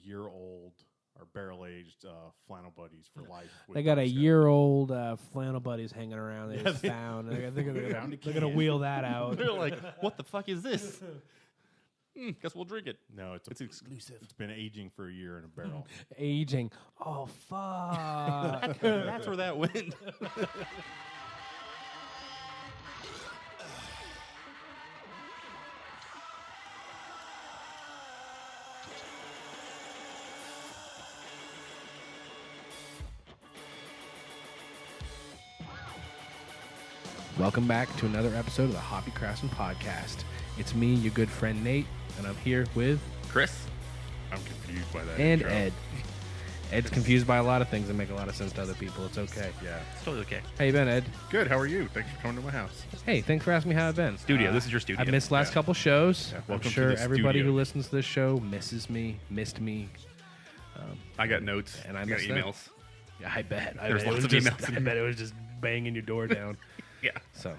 year-old or barrel-aged flannel buddies for life. They got a year-old flannel buddies hanging around they just found. I think they're going to wheel that out. They're like, what the fuck is this? Guess we'll drink it. No, it's exclusive. It's been aging for a year in a barrel. Aging. Oh, fuck. That's where that went. Welcome back to another episode of the Hoppy Craftsmen podcast. It's me, your good friend Nate, and I'm here with Chris. I'm confused by that. And intro. Ed. Ed's confused by a lot of things that make a lot of sense to other people. It's okay. Yeah. It's totally okay. How you been, Ed? Good. How are you? Thanks for coming to my house. Hey, thanks for asking me how I've been. Studio. This is your studio. I missed the last couple shows. Yeah, I'm welcome to sure the everybody studio. who listens to this show missed me. I got notes. And I I got missed them. emails. Yeah, I bet. There's lots of emails. I bet it was just banging your door down. Yeah. So,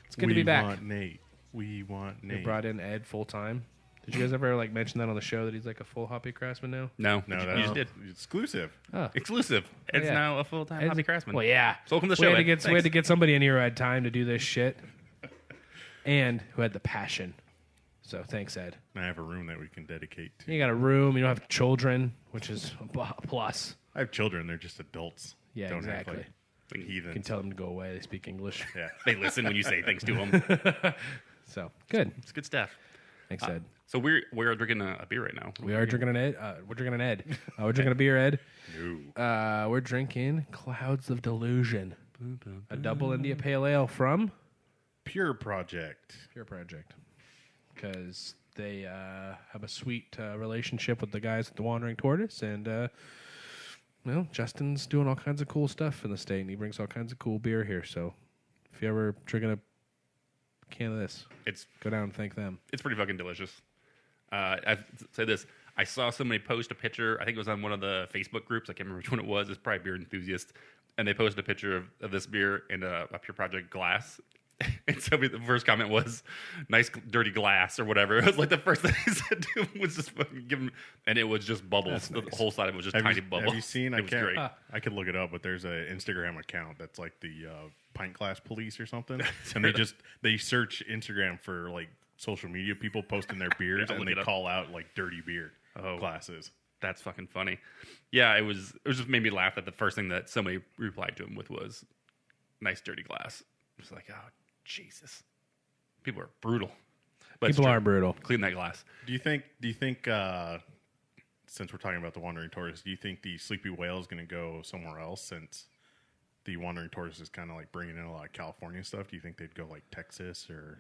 it's good to be back. We want Nate. We brought in Ed full time. Did you guys ever mention that on the show that he's like a full Hoppy Craftsman now? No, No, you that's just did. exclusive. Oh, Exclusive. Ed's yeah. now a full-time hobby craftsman. Well, yeah. So welcome to the we show, had to Ed. we had to get somebody in here who had time to do this shit, and who had the passion. So thanks, Ed. I have a room that we can dedicate to. You got a room. You don't have children, which is a plus. I have children. They're just adults. Yeah, Don't exactly. Act like heathens. You can tell them to go away. They speak English. Yeah. They listen when you say things to them. So good. It's good stuff. Thanks, Ed. So we're drinking a beer right now. We are drinking an Ed. We're drinking an Ed. We're drinking a beer, Ed. No. We're drinking Clouds of Delusion, a double India Pale Ale from Pure Project. Pure Project, because they have a sweet relationship with the guys at the Wandering Tortoise, and Justin's doing all kinds of cool stuff in the state, and he brings all kinds of cool beer here. So if you're ever drinking a can of this, go down and thank them. It's pretty fucking delicious. I say this. I saw somebody post a picture. I think it was on one of the Facebook groups. I can't remember which one it was. It's probably Beer Enthusiast. And they posted a picture of this beer in a Pure Project glass. And so the first comment was, nice dirty glass or whatever. It was like the first thing he said to him was just fucking give him, and it was just bubbles. The whole side of it was just tiny bubbles. Have you seen? It was great. I could look it up, but there's an Instagram account that's like the pint glass police or something, and they search Instagram for like social media people posting their beers, I'll and look they it up. call out like dirty beer glasses. That's fucking funny. Yeah, it just made me laugh that the first thing that somebody replied to him with was nice dirty glass. It's like, oh Jesus. People are brutal. But People are brutal. Clean that glass. Do you think since we're talking about the Wandering Tortoise, do you think the Sleepy Whale is going to go somewhere else, since the Wandering Tortoise is kind of like bringing in a lot of California stuff? Do you think they'd go like Texas or?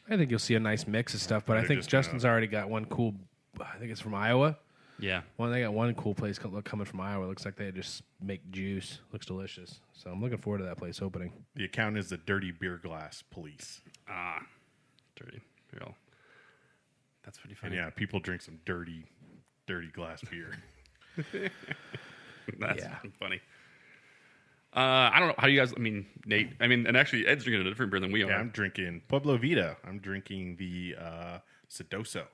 I think you'll see a nice mix of stuff, but I They're think just Justin's already got one cool. I think it's from Iowa. Yeah. They got one cool place coming from Iowa. It looks like they just make juice. Looks delicious. So I'm looking forward to that place opening. The account is the Dirty Beer Glass Police. Dirty. Real. That's pretty funny. And yeah, people drink some dirty glass beer. That's funny. I don't know. How do you guys, Nate, and actually Ed's drinking a different beer than we are. Yeah, I'm drinking Pueblo Vida. I'm drinking the Sedoso.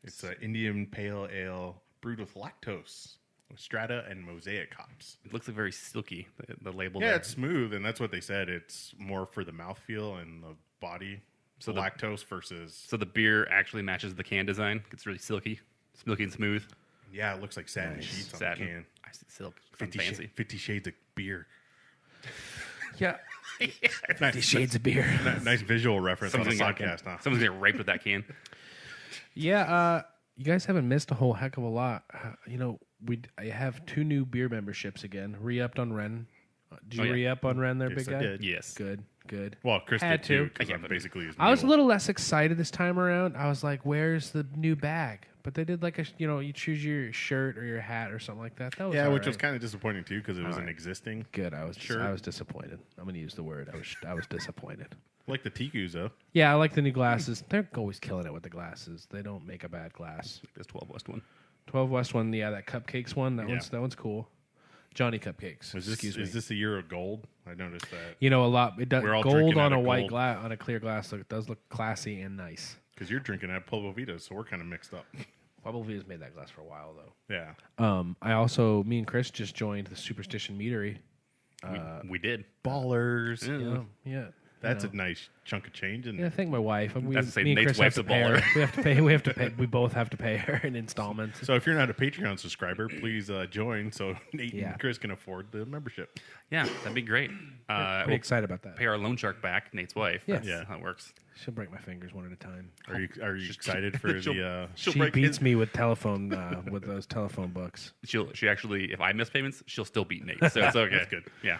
It's an Indian Pale Ale brewed with lactose, with strata and mosaic hops. It looks like very silky, the label Yeah, there. it's smooth, and that's what they said. It's more for the mouthfeel and the body. So the lactose versus... So the beer actually matches the can design. It's really silky and smooth. Yeah, it looks like satin sheets on the can. I see silk. Fancy. 50 Shades of Beer. Yeah. Nice, 50 Shades of Beer. Nice visual reference on the Someone's podcast, huh? Someone's getting raped with that can. Yeah, you guys haven't missed a whole heck of a lot. I have 2 new beer memberships again. Re-upped on Ren. Did you re-up on Ren there, Yes, big I guy? did. Yes. Good. Well, Chris Had did too, to. because I'm basically his I was a mule. little less excited this time around. I was like, where's the new bag? But they did like you choose your shirt or your hat or something like that. That was which was kind of disappointing too, because it was an existing. good. I was Shirt. I was disappointed. I'm going to use the word. I was disappointed. Like the Tikus, though. Yeah, I like the new glasses. They're always killing it with the glasses. They don't make a bad glass. This 12 West one. 12 West one, yeah, that cupcakes one. That one's cool. Johnny Cupcakes. Is this a year of gold? I noticed that. You know, a lot. It does We're all gold drinking on out a of white gold. glass, on a clear glass. It does look classy and nice. Because you're drinking at Pueblo Vida, so we're kind of mixed up. Pueblo Vida's made that glass for a while, though. Yeah. Me and Chris just joined the Superstition Meadery. We did. Ballers. Yeah. That's a nice chunk of change. And Yeah, I think my wife. That's the same. Me and Nate's Chris have wife's to a pay her. baller. We have to pay. We have to pay. We both have to pay her in installments. So if you're not a Patreon subscriber, please join so Nate Yeah. and Chris can afford the membership. Yeah, that'd be great. Pretty excited about that. Pay our loan shark back, Nate's wife. Yes. That's how it works. She'll break my fingers one at a time. Are you excited for the? She'll She break beats his- me with telephone with those telephone books. She actually, if I miss payments, she'll still beat Nate. So it's okay. That's good. Yeah.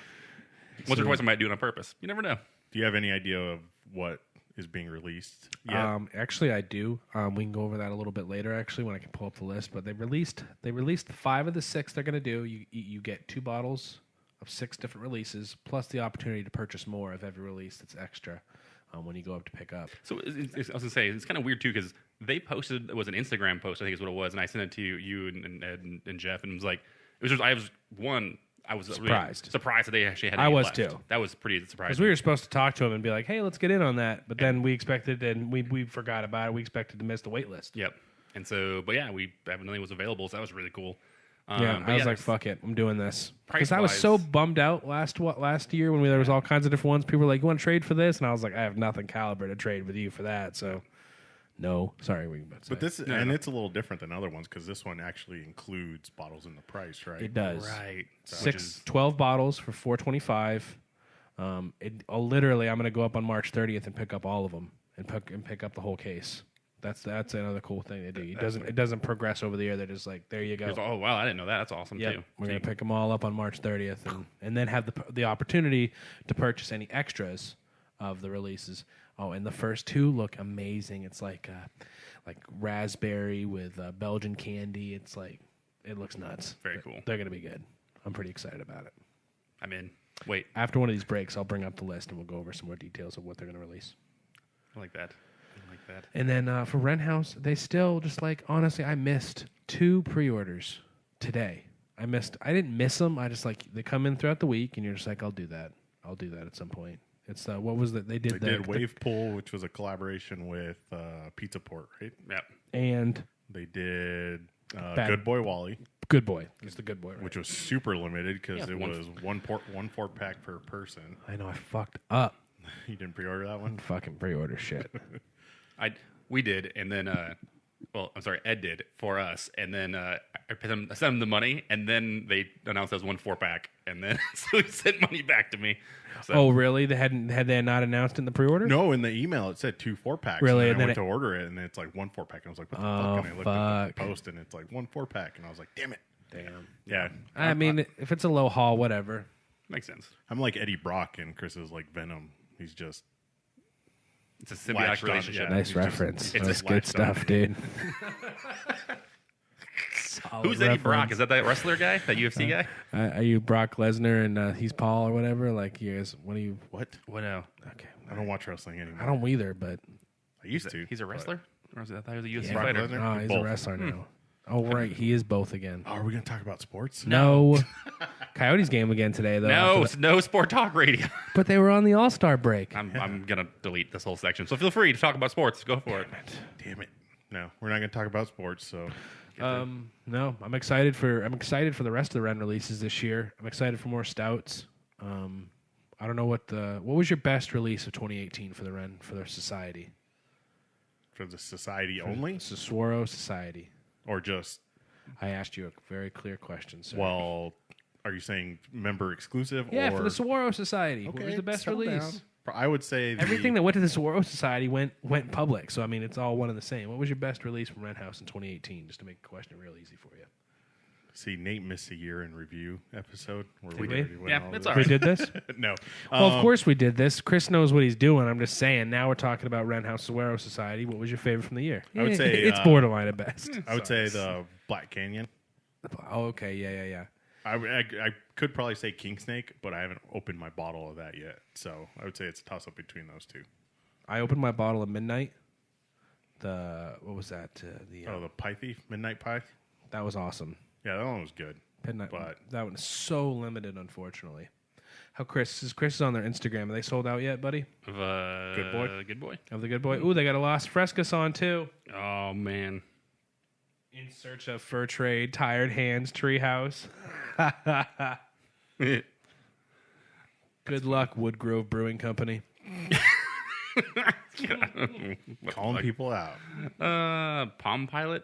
Once or twice I might do it on purpose. You never know. Do you have any idea of what is being released? Actually, I do. We can go over that a little bit later. Actually, when I can pull up the list. But they released 5 of the 6 they're going to do. You get 2 bottles of 6 different releases, plus the opportunity to purchase more of every release that's extra when you go up to pick up. So I was going to say, it's kind of weird, too, because they posted, it was an Instagram post, I think is what it was, and I sent it to you and Ed and Jeff, and it was like, I was Surprised. Really surprised that they actually had I any was left. too. That was pretty surprising. Because we were supposed to talk to him and be like, hey, let's get in on that. But then we expected, and we forgot about it. We expected to miss the wait list. Yep. And so, but yeah, we evidently was available, so that was really cool. Yeah, but I was like, fuck it, I'm doing this. Because I was Price-wise- so bummed out last year when there was all kinds of different ones. People were like, you want to trade for this? And I was like, I have nothing caliber to trade with you for that. So, no. Sorry. But this and it's a little different than other ones because this one actually includes bottles in the price, right? It does. Right. 12 bottles for $4.25. Literally, I'm going to go up on March 30th and pick up all of them and pick up the whole case. That's another cool thing they do. It doesn't progress over the year. They're just like, there you go. Oh, wow, I didn't know that. That's awesome, Yep. too. We're going to pick them all up on March 30th and then have the opportunity to purchase any extras of the releases. Oh, and the first 2 look amazing. It's like raspberry with Belgian candy. It's like, it looks nuts. Very cool. They're going to be good. I'm pretty excited about it. I'm in. Wait, After one of these breaks, I'll bring up the list and we'll go over some more details of what they're going to release. I like that. And then for Rent House, they still just honestly, I missed 2 pre-orders today. I didn't miss them. I just they come in throughout the week and you're just like, I'll do that at some point. It's what was that? They did Wave Pool, which was a collaboration with Pizza Port, right? Yep. And They did Bad- Good Boy Wally, Good Boy. It's the Good Boy, right? which was super limited because Yeah, it one- was one 4-pack per person. I know I fucked up. You didn't pre-order that one? Fucking pre-order shit. We did, and then, Ed did for us, and then I sent them the money, and then they announced it was 1 4-pack, and then so he sent money back to me. So, Oh, really? Had they not announced it in the pre-order? No, in the email it said 2 4-packs. Really? And And I then went to order it, and it's like 1 4-pack. And I was like, what the Oh, fuck? And I looked at the fuck. post, and it's like 1 4-pack. And I was like, damn it. Damn. Yeah. I mean, if it's a low haul, whatever. makes sense. I'm like Eddie Brock, and Chris is like Venom. He's just It's a symbiotic latched on- relationship. yeah. Nice he's just- reference. he's That's just good latched on. stuff, dude. Who's Eddie Brock? Is that wrestler guy? That UFC guy? Are you Brock Lesnar and he's Paul or whatever? Like, you guys, what are you? What? What now? Okay. I don't watch wrestling anymore. I don't either, but I used to. He's a wrestler? Or is it, I thought he was a UFC Yeah. Brock fighter. Lesnar? no, he's Both. a wrestler now. Oh, right. He is both again. Oh, are we going to talk about sports? No. Coyotes game again today, though. No, after no sport talk radio. but they were on the All-Star break. I'm going to delete this whole section. So feel free to talk about sports. Go for it. Damn it. No, we're not going to talk about sports. So No, I'm excited for the rest of the Ren releases this year. I'm excited for more stouts. I don't know what was your best release of 2018 for the Ren for their society? for the society only, Saguaro Society. or just I asked you a very clear question, sir. well? Are you saying member exclusive? yeah, or for the Saguaro Society. What Okay, was the best settle release? down. I would say Everything that went to the Saguaro Society went public. So I mean, it's all one and the same. What was your best release from Rent House in 2018? Just to make the question real easy for you. See, Nate missed a year in review episode where Did we? already went Yeah, all it's this. all We right. did this. No, Well, of course we did this. Chris knows what he's doing. I'm just saying. Now we're talking about Rent House Saguaro Society. What was your favorite from the year? I would say, it's borderline at best. I would say the Black Canyon. Oh, okay. Yeah. I could probably say King Snake, but I haven't opened my bottle of that yet. So I would say it's a toss up between those two. I opened my bottle at midnight. What was that? The Pie Thief, Midnight Pie. That was awesome. Yeah, that one was good. Midnight, But- that one is so limited, unfortunately. How Chris is on their Instagram. Are they sold out yet, buddy? Good Boy? Good boy. Of the Good Boy. Ooh, they got a Las Frescas on too. Oh man. In search of fur trade, tired hands, treehouse. Good luck, Woodgrove Brewing Company. Calling people out. Palm Pilot,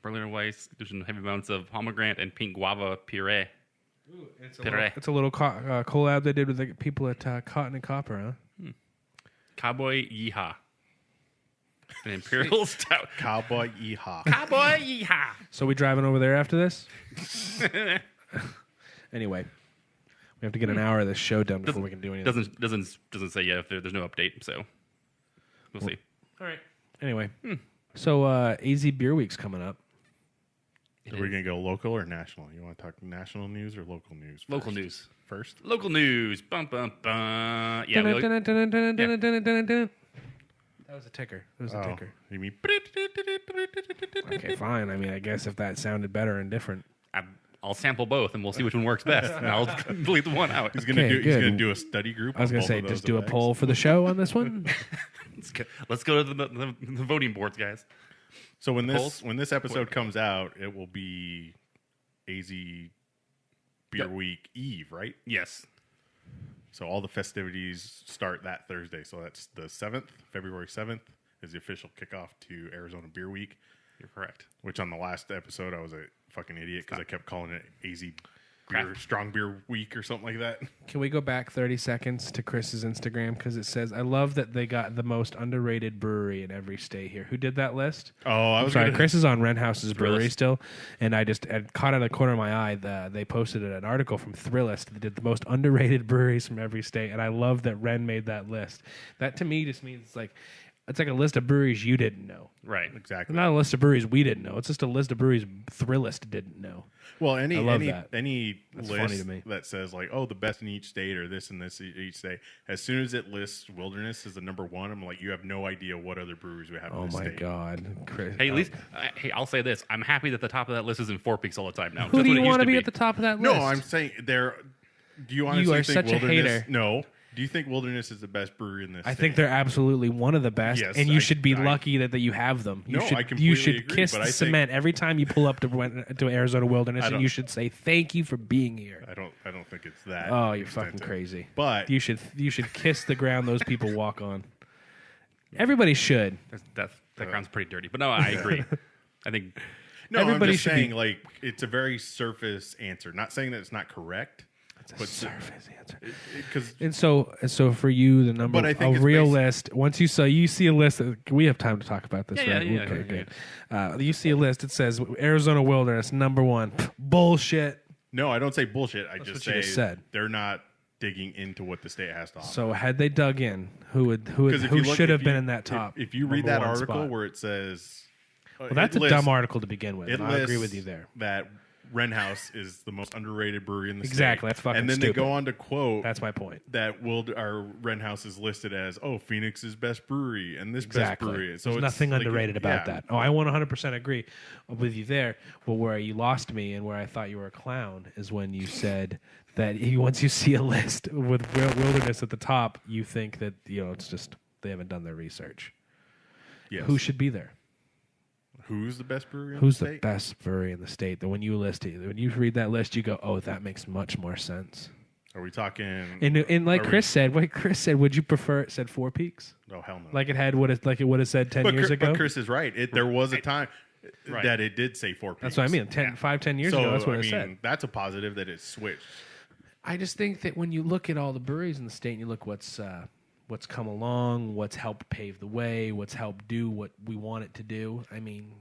Berliner Weiss, addition heavy amounts of pomegranate and pink guava puree. Ooh, it's Puree. a little collab they did with the people at Cotton and Copper, huh? Cowboy Yeehaw. An Imperial Stout. Cowboy Yeehaw. Cowboy Yeehaw. So we driving over there after this? Anyway, we have to get an hour of this show done before we can do anything. Doesn't say yet if there's no update, so we'll see. All right. Anyway, so AZ Beer Week's coming up. So we're going to go local or national? You want to talk national news or local news? Local news. First? Local news. Bum, bum, bum. Yeah, That was a ticker. It was a ticker. You mean... Okay, fine. I mean, I guess if that sounded better and different. I'll sample both, and we'll see which one works best, and I'll delete the one out. He's going to do a study group. I was going to say, just do a poll for the show on this one. Let's go to the voting boards, guys. So when this episode comes out, it will be AZ Beer Week Eve, right? Yes. So all the festivities start that Thursday. So that's the 7th, February 7th, is the official kickoff to Arizona Beer Week. You're correct. Which on the last episode, I was a fucking idiot because I kept calling it AZ Strong Beer Week or something like that. Can we go back 30 seconds to Chris's Instagram? Because it says, I love that they got the most underrated brewery in every state here. Who did that list? Oh, I was sorry. Chris is on Renhouse's brewery Thrillist. still. And I just had caught out of the corner of my eye. They posted an article from Thrillist that did the most underrated breweries from every state. And I love that Ren made that list. That to me just means it's like a list of breweries you didn't know. Right. Exactly. Not a list of breweries we didn't know. It's just a list of breweries Thrillist didn't know. Well, any that. list funny to me. that says like, oh, the best in each state or this and this each state, as soon as it lists Wilderness as the number one, I'm like, you have no idea what other breweries we have in Oh this my state. God, Chris! Hey, at least, I'll say this. I'm happy that the top of that list is in Four Peaks all the time now. Who do you want to be at the top of that list? No, I'm saying there. Do you honestly are think such a Wilderness? hater. No. Do you think Wilderness is the best brewery in this? I state? think they're absolutely one of the best, Yes, and you should be I- lucky that you have them. You No, should, I you completely should agree, kiss but the I think- cement every time you pull up to Arizona Wilderness, I and don't- you should say thank you for being here. I don't think it's that. Oh, you're fucking extensive. crazy. But You should kiss the ground those people walk on. Everybody should. That ground's pretty dirty. But no, I agree. I think no, everybody I'm just should saying be- like it's a very surface answer. Not saying that it's not correct. But Surface answer. Because And so for you, the number But I think a it's real basic- list. Once you see a list, we have time to talk about this, Yeah, right? yeah, Okay, yeah. good. You see a list. It says Arizona Wilderness number one. Bullshit. no, I don't say bullshit. I That's just what you say just said. they're not digging into what the state has to offer. So had they dug in, who 'Cause if you look- should if have been you- in that top? If you read number that one article spot? where it says, Well, that's a dumb article to begin with. It I agree lists with you there. That Wren House is the most underrated brewery in the Exactly, state. that's fucking And then stupid. they go on to quote That's my point. that our Wren House is listed as Phoenix's best brewery and this Exactly. best brewery. So There's it's nothing like, underrated about yeah. that. Oh, I 100% agree with you there. But where you lost me and where I thought you were a clown is when you said that once you see a list with Wilderness at the top, you think that it's just they haven't done their research. Yes. Who should be there? Who's the best brewery in Who's the the state? best brewery in the state? That when you read that list, you go, "Oh, that makes much more sense." Are we talking? And like are we- Chris said, would you prefer it said Four Peaks? Oh hell no! Like it would have said 10 years ago. But Chris is right. There was a time Right. that it did say 4 Peaks. That's what I mean. 10 years ago, that's what it said. That's a positive that it switched. I just think that when you look at all the breweries in the state and you look what's come along, what's helped pave the way, what's helped do what we want it to do. I mean,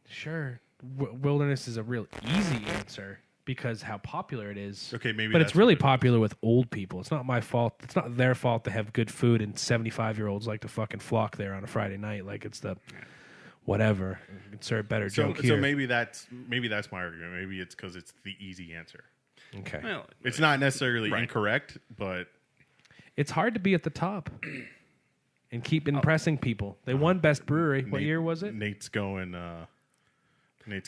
sure, Wilderness is a real easy answer because how popular it is. Okay, maybe but that's it's really what it is. popular with old people. It's not my fault. It's not their fault to have good food and 75-year-olds like to fucking flock there on a Friday night. Like it's the whatever. Insert better joke here. So maybe that's my argument. Maybe it's because it's the easy answer. Okay. well, It's not necessarily Right. incorrect, but It's hard to be at the top and keep impressing people. They won Best Brewery. What Nate- year was it? Nate's going.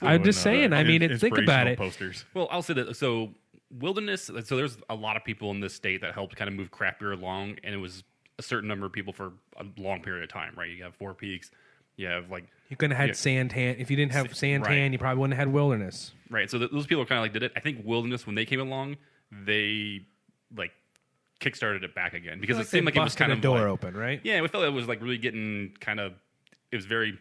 I'm just saying, I mean, think about inspirational it. Posters. well, I'll say that. So Wilderness. So there's a lot of people in this state that helped kind of move craft beer along, and it was a certain number of people for a long period of time, right? You have Four Peaks, You have like You couldn't have had Santan. If you didn't have Santan, you probably wouldn't have had Wilderness. right. So those people kind of like did it. I think Wilderness when they came along, they like kickstarted it back again because it seemed like it was kind of a door like, open, right? Yeah, we felt it was like really getting kind of. It was very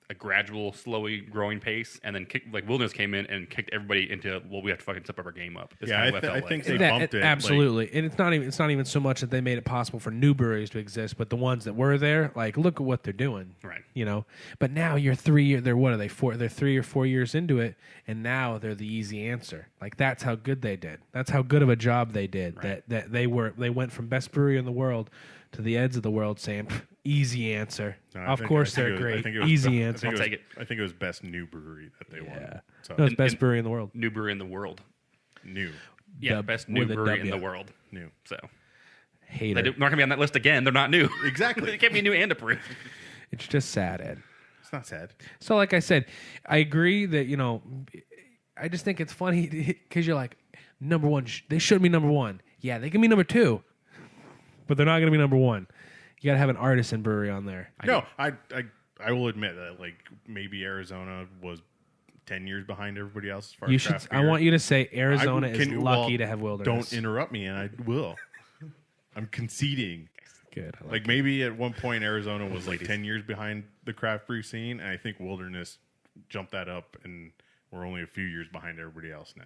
a gradual, slowly growing pace, and then Wilderness came in and kicked everybody into we have to fucking step our game up. Yeah, I think they bumped it absolutely, and it's not even so much that they made it possible for new breweries to exist, but the ones that were there, like look at what they're doing, right? You know, but now you're 3 years. They're what are they? They're 3 or 4 years into it, and now they're the easy answer. Like that's how good they did. That's how good of a job they did. Right. That they went from best brewery in the world to the Eds of the world saying easy answer. No, of course they're great. Easy answer. I'll take it. I think it was best new brewery that they won. So. No, it's best brewery in the world. New brewery in the world. New. Yeah, best new brewery in the world. New. So. Hater. They're not going to be on that list again. They're not new. Exactly. They can't be new and approved. It's just sad, Ed. It's not sad. So like I said, I agree that, you know, I just think it's funny because you're like, number one, they should be number one. Yeah, they can be number two, but they're not going to be number one. You got to have an artisan brewery on there. I will admit that like maybe Arizona was 10 years behind everybody else as far as craft beer. I want you to say Arizona is lucky to have Wilderness. Don't interrupt me, and I will. I'm conceding. Good. Like maybe at one point Arizona was like 10 years behind the craft brew scene, and I think Wilderness jumped that up, and we're only a few years behind everybody else now.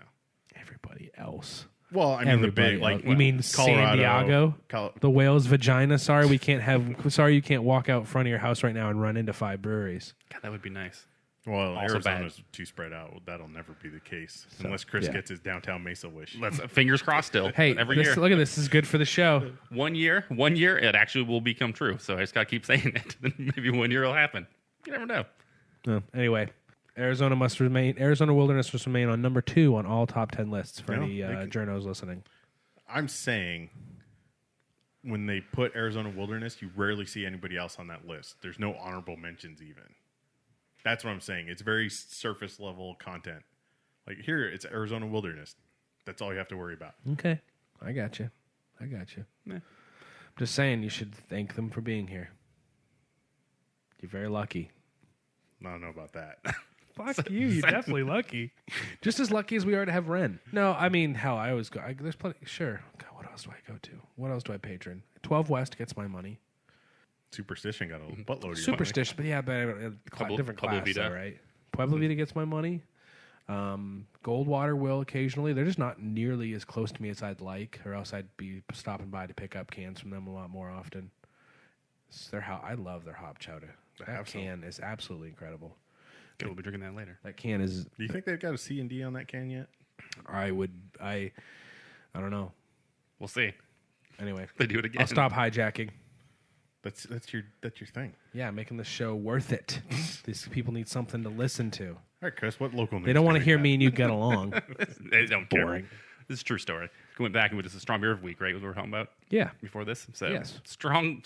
Everybody else. Well, I mean the big you mean Colorado, San Diego, the whale's vagina. Sorry, you can't walk out front of your house right now and run into 5 breweries. God, that would be nice. Well, also Arizona's too spread out. That'll never be the case unless Chris gets his downtown Mesa wish. Let's fingers crossed. Still, hey, every year. Look at this. This is good for the show. 1 year, it actually will become true. So I just gotta keep saying it. Then maybe 1 year it'll happen. You never know. Anyway. Arizona Wilderness must remain on number 2 on all top 10 lists for any journos listening. I'm saying when they put Arizona Wilderness, you rarely see anybody else on that list. There's no honorable mentions even. That's what I'm saying. It's very surface level content. Like here, it's Arizona Wilderness. That's all you have to worry about. Okay. I got you. Yeah. Just saying you should thank them for being here. You're very lucky. I don't know about that. Fuck you. You're definitely lucky. Just as lucky as we are to have Ren. No, I mean, hell, I always go. There's plenty. Sure. God, what else do I go to? What else do I patron? 12 West gets my money. Superstition got a buttload of Superstition, but different class, Vida. Though, right? Pueblo Vida gets my money. Goldwater will occasionally. They're just not nearly as close to me as I'd like, or else I'd be stopping by to pick up cans from them a lot more often. I love their hop chowda. That can is absolutely incredible. Good, we'll be drinking that later. That can is. Do you think they've got a C&D on that can yet? I don't know. We'll see. Anyway, they do it again. I'll stop hijacking. That's your thing. Yeah, making the show worth it. These people need something to listen to. All right, Chris, what local news? They don't want to hear me and you get along. They don't Boring. Care. This is a true story. We went back and this is Strong Beer Week, right? Was what we were talking about? Yeah. Before this? So yes. Strong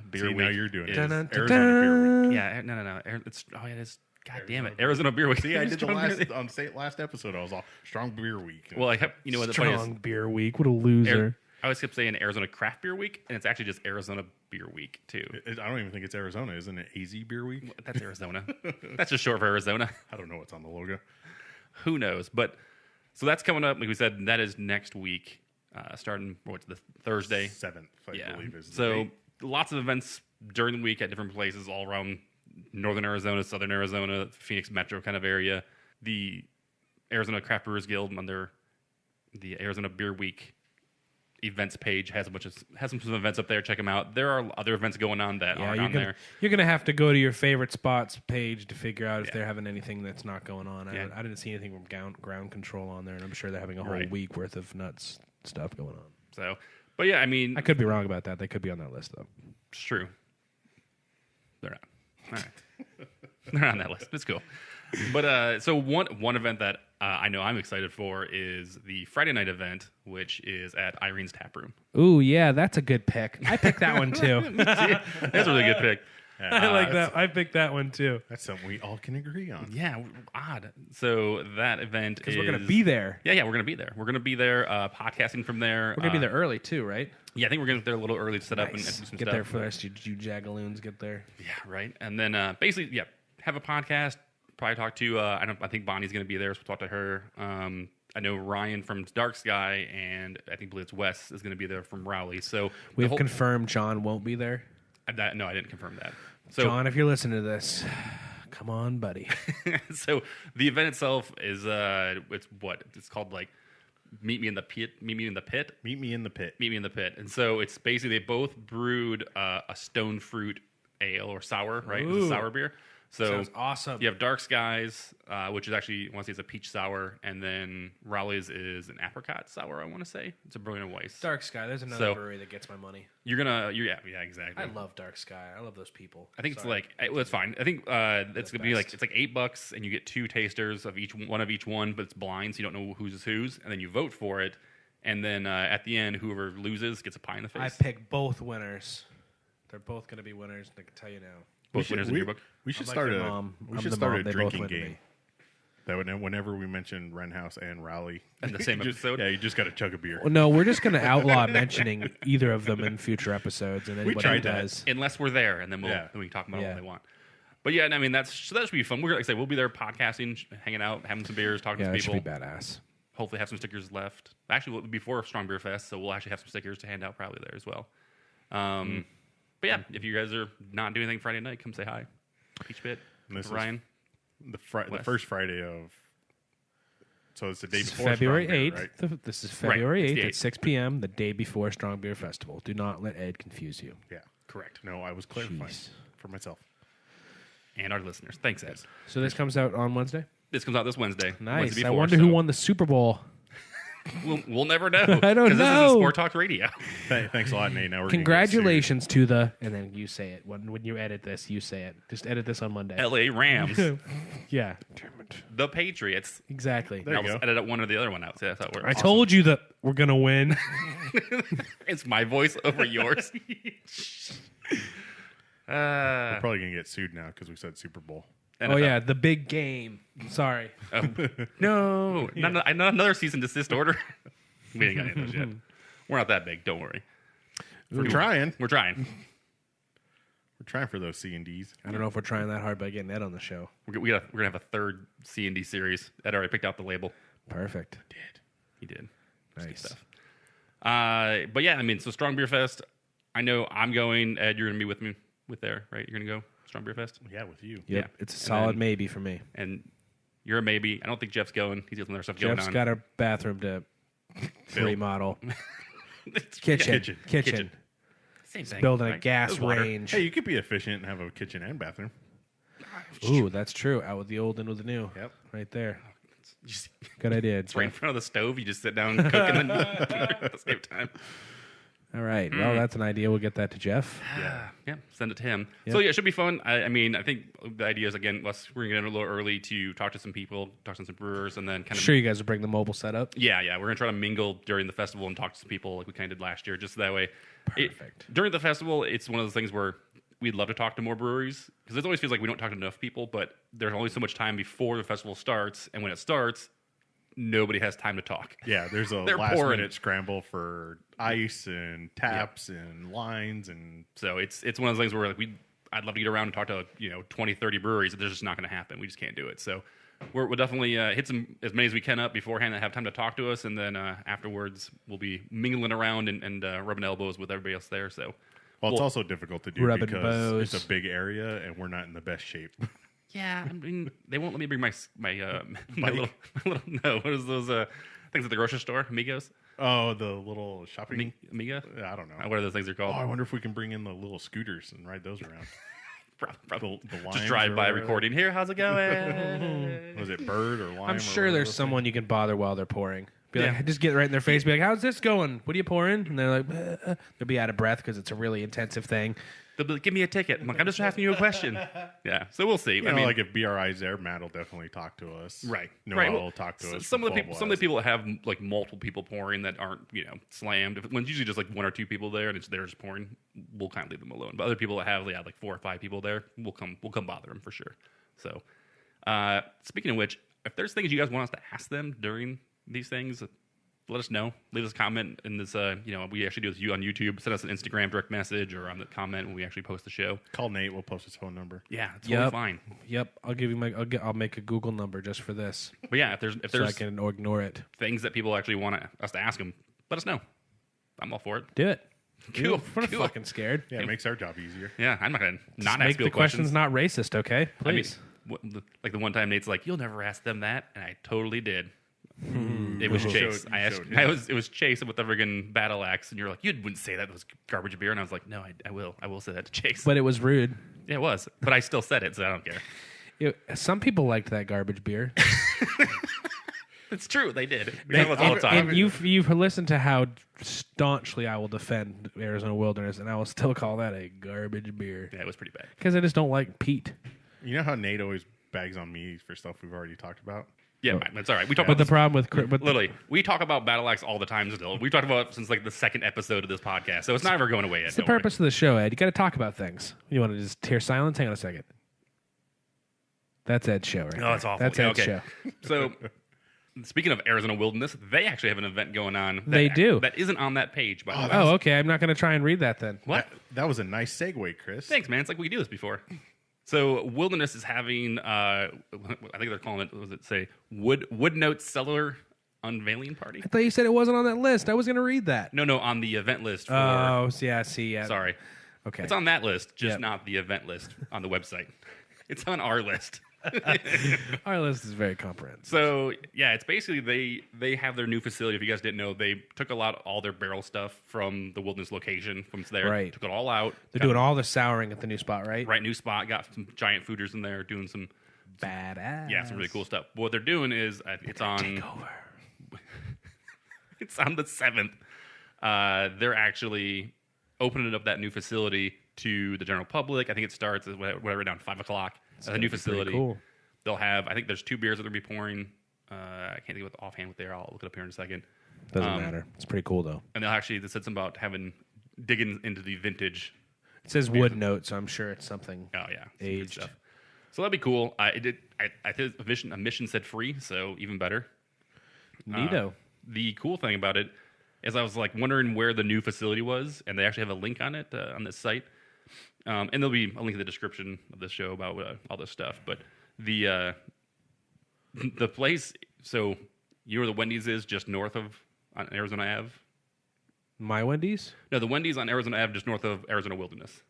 Beer Week. Now you're doing it. Arizona Beer Week. Yeah, no. It is. God damn it. Arizona Beer Week. See, I did the last episode. I was all Strong Beer Week. Well, I kept, what Strong Beer Week. What a loser. I always kept saying Arizona Craft Beer Week, and it's actually just Arizona Beer Week, too. I don't even think it's Arizona. Isn't it AZ Beer Week? Well, that's Arizona. That's just short for Arizona. I don't know what's on the logo. Who knows? But so that's coming up. Like we said, that is next week, starting the Thursday. 7th, I believe is so date. Lots of events during the week at different places all around northern Arizona, southern Arizona, Phoenix metro kind of area. The Arizona Craft Brewers Guild under the Arizona Beer Week events page has some events up there. Check them out. There are other events going on that aren't on there. You're gonna have to go to your favorite spots page to figure out if they're having anything that's not going on. I didn't see anything from ground control on there, and I'm sure they're having a whole week worth of nuts stuff going on. So, but yeah, I mean, I could be wrong about that. They could be on that list though. It's true. They're not. All right, they're on that list. It's cool. But so one event that I know I'm excited for is the Friday night event, which is at Irene's Tap Room. Ooh, yeah, that's a good pick. I picked that one too. That's a really good pick. I like that. I picked that one too. That's something we all can agree on. Yeah, odd. So that event is... Because we're going to be there. Yeah, we're going to be there. We're going to be there podcasting from there. We're going to be there early too, right? Yeah, I think we're going to be there a little early to set up and do some Get stuff. there first. You jagaloons get there. Yeah, right. And then basically, have a podcast. Probably talk to, I think Bonnie's going to be there, so we'll talk to her. I know Ryan from Dark Sky, and I believe it's Wes is going to be there from Rowley. So We've confirmed John won't be there. No, I didn't confirm that. So, John, if you're listening to this, come on, buddy. So the event itself is it's called like Meet Me in the Pit. Meet me in the pit. And so it's basically they both brewed a stone fruit ale or sour, right? It's a sour beer. So Sounds awesome. You have Dark Skies, which is actually, I want to say it's a peach sour, and then Raleigh's is an apricot sour, I want to say. It's a Brilliant Weiss. Dark Sky. There's another brewery that gets my money. Yeah, exactly. I love Dark Sky. I love those people. I think it's like, well, it's fine. I think it's going to be like, it's like $8, and you get 2 tasters of each one, but it's blind, so you don't know who's whose, and then you vote for it, and then at the end, whoever loses gets a pie in the face. I pick both winners. They're both going to be winners, I can tell you now. Both winners in your book? We should I'm start like a drinking game. That whenever we mention Wren House and Raleigh in the same episode, you just got to chug a beer. Well, no, we're just going to outlaw mentioning either of them in future episodes, and anybody who does, unless we're there, and then then we can talk about what they want. But yeah, I mean that should be fun. We're like I say, we'll be there podcasting, hanging out, having some beers, talking to people. Should be badass. Hopefully, have some stickers left. Actually, we'll be before Strong Beer Fest, so we'll actually have some stickers to hand out probably there as well. But yeah, if you guys are not doing anything Friday night, come say hi. Peach Pit, Ryan. The first Friday of. So it's the day before February Strong Beer, 8th. right? This is February 8th at 6 p.m., the day before Strong Beer Festival. Do not let Ed confuse you. Yeah, correct. No, I was clarifying for myself. And our listeners. Thanks, Ed. So this comes out on Wednesday? This comes out this Wednesday. Nice. Wednesday before, I wonder who won the Super Bowl. We'll never know. I don't know. Because this is Sport Talk Radio. Thanks a lot, Nate. Now we're Congratulations to the, and then you say it. When you edit this, you say it. Just edit this on Monday. LA Rams. Yeah. The Patriots. Exactly. There you I'll just go. edit one or the other one out. So that's how it works. I told you that we're going to win. It's my voice over yours. We're probably going to get sued now because we said Super Bowl. NFL. Oh, yeah. The big game. Sorry. No. Not another cease and desist order. We ain't got any of those yet. We're not that big. Don't worry. We're trying. We're trying. We're trying for those C&Ds. I don't know if we're trying that hard by getting Ed on the show. We're going to have a third C&D series. Ed already picked out the label. Perfect. He did. Nice Stuff. But yeah, I mean, so Strong Beer Fest. I know I'm going. Ed, you're going to be with me there, right? You're going to go Strong Beer Fest? Yeah, with you. Yep. Yeah. It's a solid maybe for me. And you're a maybe. I don't think Jeff's going. He's got some other stuff going on. Jeff's got a bathroom to remodel. Kitchen. Same thing. Building a Right. gas There's water. range. Hey, you could be efficient and have a kitchen and bathroom. Ooh, that's true. Out with the old, in with the new. Yep. Right there. Just, Good idea. it's right in front of the stove. You just sit down and cook and then at the same time. All right. Well, that's an idea. We'll get that to Jeff. Yeah, send it to him. Yep. So yeah, it should be fun. I mean, I think the idea is again, we're gonna get in a little early to talk to some people, talk to some brewers, and then kind of Sure, you guys will bring the mobile setup. Yeah, we're gonna try to mingle during the festival and talk to some people like we kind of did last year, just that way. Perfect. During the festival, it's one of those things where we'd love to talk to more breweries because it always feels like we don't talk to enough people, but there's only so much time before the festival starts, and when it starts, nobody has time to talk. Yeah, there's a They're last pouring. minute scramble for ice and taps and lines and So it's one of those things where like I'd love to get around and talk to 20, 30 breweries. There's just not going to happen. We just can't do it. So we'll definitely hit some as many as we can up beforehand that have time to talk to us, and then afterwards we'll be mingling around and rubbing elbows with everybody else there. So it's also difficult to do Rubbing because bows. it's a big area and we're not in the best shape. yeah, I mean they won't let me bring my little no, what is those things at the grocery store? Amigos? Oh, the little shopping. Amiga? I don't know. What are those things are called? Oh, I wonder if we can bring in the little scooters and ride those around. Probably. The Just limes drive or by whatever. recording. Here, how's it going? Was it bird or lime? I'm or sure whatever there's those someone you can bother while they're pouring. Be Yeah. like, just get right in their face. Be like, "How's this going? What are you pouring?" And they're like, "They'll be out of breath because it's a really intensive thing." They'll be like, give me a ticket. I'm like, I'm just asking you a question. Yeah, so we'll see. You know, like if BRI's there, Matt will definitely talk to us. Right. Noel Well, will talk to us. Some of the people that have like multiple people pouring that aren't slammed. When it's usually just like one or two people there and they're just pouring, we'll kind of leave them alone. But other people that have like 4 or 5 people there, we'll come bother them for sure. So, speaking of which, if there's things you guys want us to ask them during these things, let us know. Leave us a comment in this. We actually do this on YouTube. Send us an Instagram direct message or on the comment when we actually post the show. Call Nate. We'll post his phone number. Yeah, it's totally fine. Yep, I'll make a Google number just for this. But yeah, if there's so I can ignore it. Things that people actually want us to ask them, let us know. I'm all for it. Do it. Cool. We're not fucking scared. Yeah, it makes our job easier. Yeah, I'm not gonna not make ask the people questions not racist, okay? Please. I mean, like the one time Nate's like, "You'll never ask them that," and I totally did. It was Chase. It was Chase with the friggin' battle axe, and you're like, "You wouldn't say that was garbage beer," and I was like, "No, I will. I will say that to Chase." But it was rude. Yeah, it was. But I still said it, so I don't care. Some people liked that garbage beer. It's true, they did. We talk about it all the time. And you've listened to how staunchly I will defend Arizona Wilderness, and I will still call that a garbage beer. Yeah, it was pretty bad. Because I just don't like peat. You know how Nate always bags on me for stuff we've already talked about? Yeah, it's all right. We talk But about the problem with literally, we talk about Battle Axe all the time still. We talked about it since like the second episode of this podcast, so it's not ever going away yet. It's the purpose of the show, Ed. You got to talk about things. You want to just hear silence? Hang on a second. That's Ed's show, right? Oh, it's awful. That's Ed's show. So, speaking of Arizona Wilderness, they actually have an event going on. They do. That isn't on that page, by the way. Oh, okay. I'm not going to try and read that then. What? That was a nice segue, Chris. Thanks, man. It's like we do this before. So Wilderness is having, I think they're calling it, what does it say? Woodnotes Cellar Unveiling Party? I thought you said it wasn't on that list. I was going to read that. No, on the event list. For, oh, yeah, see. Yeah. Sorry. Okay. It's on that list, just not the event list on the website. It's on our list. Our list is very comprehensive. So yeah, it's basically they have their new facility. If you guys didn't know, they took all their barrel stuff from the Wilderness location from there. Right. Took it all out. They're doing all the souring at the new spot, right? Right, new spot. Got some giant fooders in there doing some badass. Yeah, some really cool stuff. What they're doing is it's on. Take over. It's on the 7th. They're actually opening up that new facility to the general public. I think it starts at whatever around 5:00. The new facility. Cool. They'll have. I think there's 2 beers that they'll be pouring. I can't think of offhand what they are. I'll look it up here in a second. Doesn't matter. It's pretty cool though. And they'll actually they said something about digging into the vintage. It says Woodnotes, so I'm sure it's something. Oh yeah, aged stuff. So that'd be cool. I think a mission said free, so even better. Neato. The cool thing about it is I was like wondering where the new facility was, and they actually have a link on it on this site. And there'll be a link in the description of this show about all this stuff. But the place, so you know where the Wendy's is, just north of on Arizona Ave. My Wendy's? No, the Wendy's on Arizona Ave, just north of Arizona Wilderness.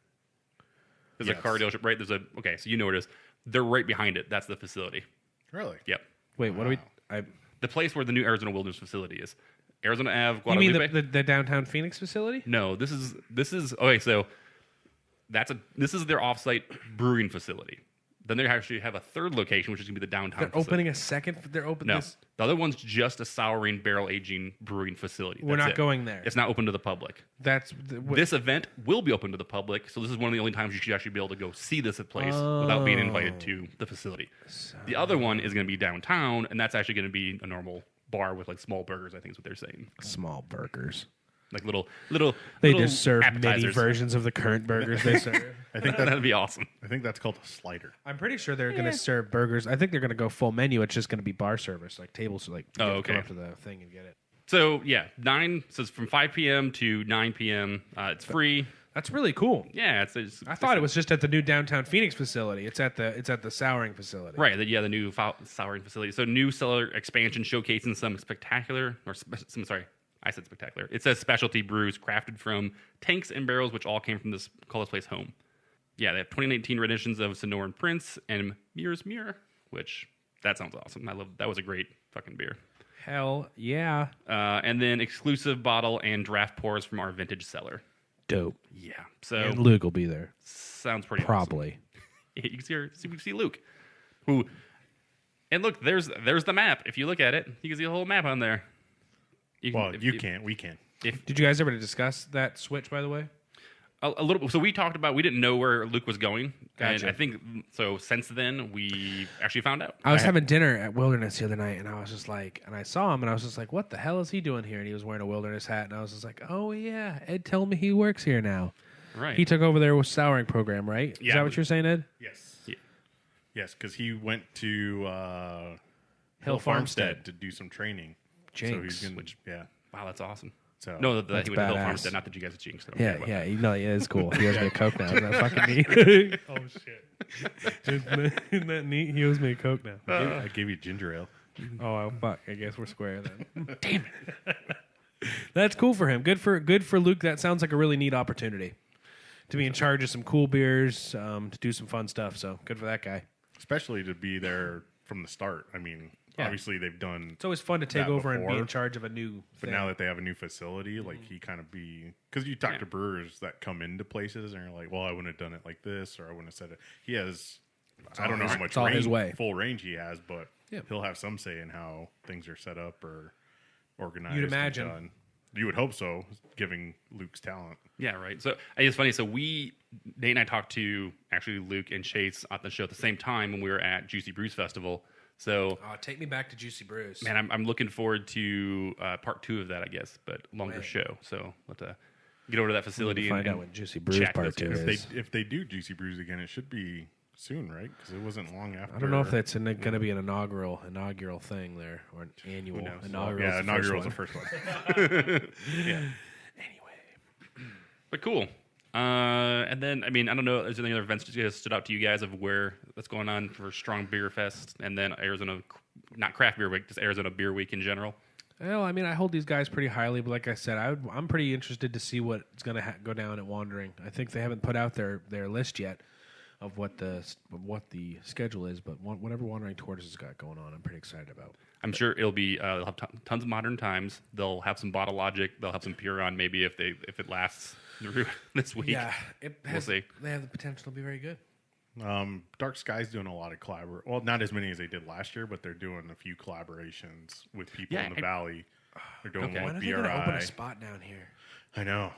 There's a car dealership, right? Okay, so you know where it is. They're right behind it. That's the facility. Really? Yep. Wait, what are we? The place where the new Arizona Wilderness facility is. Arizona Ave, You Guadalupe. mean the downtown Phoenix facility? No, this is okay. So this is their offsite brewing facility. Then they actually have a third location, which is going to be the downtown. They're facility. opening a second. They're opening. No, the other one's just a souring, barrel aging brewing facility. We're That's not it. going there. It's not open to the public. This event will be open to the public, so this is one of the only times you should actually be able to go see this place without being invited to the facility. The other one is going to be downtown, and that's actually going to be a normal bar with like small burgers. I think is what they're saying. Small burgers. Like little. They little just serve mini appetizers. versions of the current burgers they serve. I think That'd be awesome. I think that's called a slider. I'm pretty sure they're going to serve burgers. I think they're going to go full menu. It's just going to be bar service, like tables. Like you have to okay. come up to the thing and get it. So yeah, 9 says from 5 p.m. to 9 p.m. It's free. That's really cool. Yeah, I thought it was just at the new downtown Phoenix facility. It's at the souring facility. right. The new souring facility. So new cellar expansion showcasing some spectacular I said spectacular. It says specialty brews crafted from tanks and barrels, which all came from call this place home. Yeah, they have 2019 renditions of Sonoran Prince and Mirror's Mirror, which that sounds awesome. That was a great fucking beer. Hell yeah. And then exclusive bottle and draft pours from our vintage cellar. Dope. Yeah, so And Luke will be there. sounds pretty Probably. awesome. You can see Luke, who, and look, there's the map. If you look at it, you can see the whole map on there. You can't. We can. Did you guys ever discuss that switch, by the way? A little. So we talked about we didn't know where Luke was going, Gotcha. and I think so. Since then, we actually found out. I was having dinner at Wilderness the other night, and I was just like, and I saw him, and I was just like, what the hell is he doing here? And he was wearing a Wilderness hat, and I was just like, oh yeah, Ed told me he works here now. Right. He took over their souring program, right? Yeah. Is that what you're saying, Ed? Yes. Yeah. Yes, because he went to Hill Farmstead to do some training. Jinx. So he's gonna, yeah. Wow, that's awesome. So No, that That's he went to Hill badass. Farmstead, not that you guys are jinxed. Yeah, yeah, it's cool. He owes me a Coke now. Isn't that fucking neat? Oh, shit. Isn't that neat? He owes me a Coke now. I gave you ginger ale. Oh, well, fuck. I guess we're square then. Damn it. That's cool for him. Good for Luke. That sounds like a really neat opportunity to be in charge of some cool beers, to do some fun stuff. So good for that guy. Especially to be there from the start. I mean, Yeah. obviously they've done, It's always fun to take That over and be before. in charge of a new but thing. now that they have a new facility, like he kind of be, because you talk to brewers that come into places and you're like, well, I wouldn't have done it like this, or I wouldn't have said it. He has, I don't know how much it's all his way. full range he has, but Yeah. he'll have some say in how things are set up or organized. You'd and imagine. done. You would hope so, given Luke's talent. Yeah, right. So it's funny. So Nate and I talked to actually Luke and Chase at the show at the same time when we were at Juicy Brews Festival. So Take me back to Juicy Brews. man, I'm looking forward to part 2 of that, I guess, but longer Right. show. So we'll have to get over to that facility Find and out when Juicy Brews check part those 2 guys. is. If they do Juicy Brews again, it should be soon, right? Because it wasn't long after. I don't know if that's going to be an inaugural thing there or an annual. knows? Inaugural. Yeah, inaugural is the first one. Anyway, But cool. And then, I mean, I don't know, is there any other events that stood out to you guys of what's going on for Strong Beer Fest and then Arizona, not Craft Beer Week, just Arizona Beer Week in general? well, I mean, I hold these guys pretty highly, but like I said, I'm pretty interested to see what's going to go down at Wandering. I think they haven't put out their list yet of what the schedule is, but whatever Wandering Tortoise has got going on, I'm pretty excited about. I'm sure it'll be, they'll have tons of modern times. They'll have some Bottle Logic. They'll have some Puron maybe if it lasts through this week. Yeah, we'll see. They have the potential to be very good. Dark Sky's doing a lot of well, not as many as they did last year, but they're doing a few collaborations with people Yeah, in the valley. They're doing Okay. one When with are they going to open a BRI. spot down here? I know.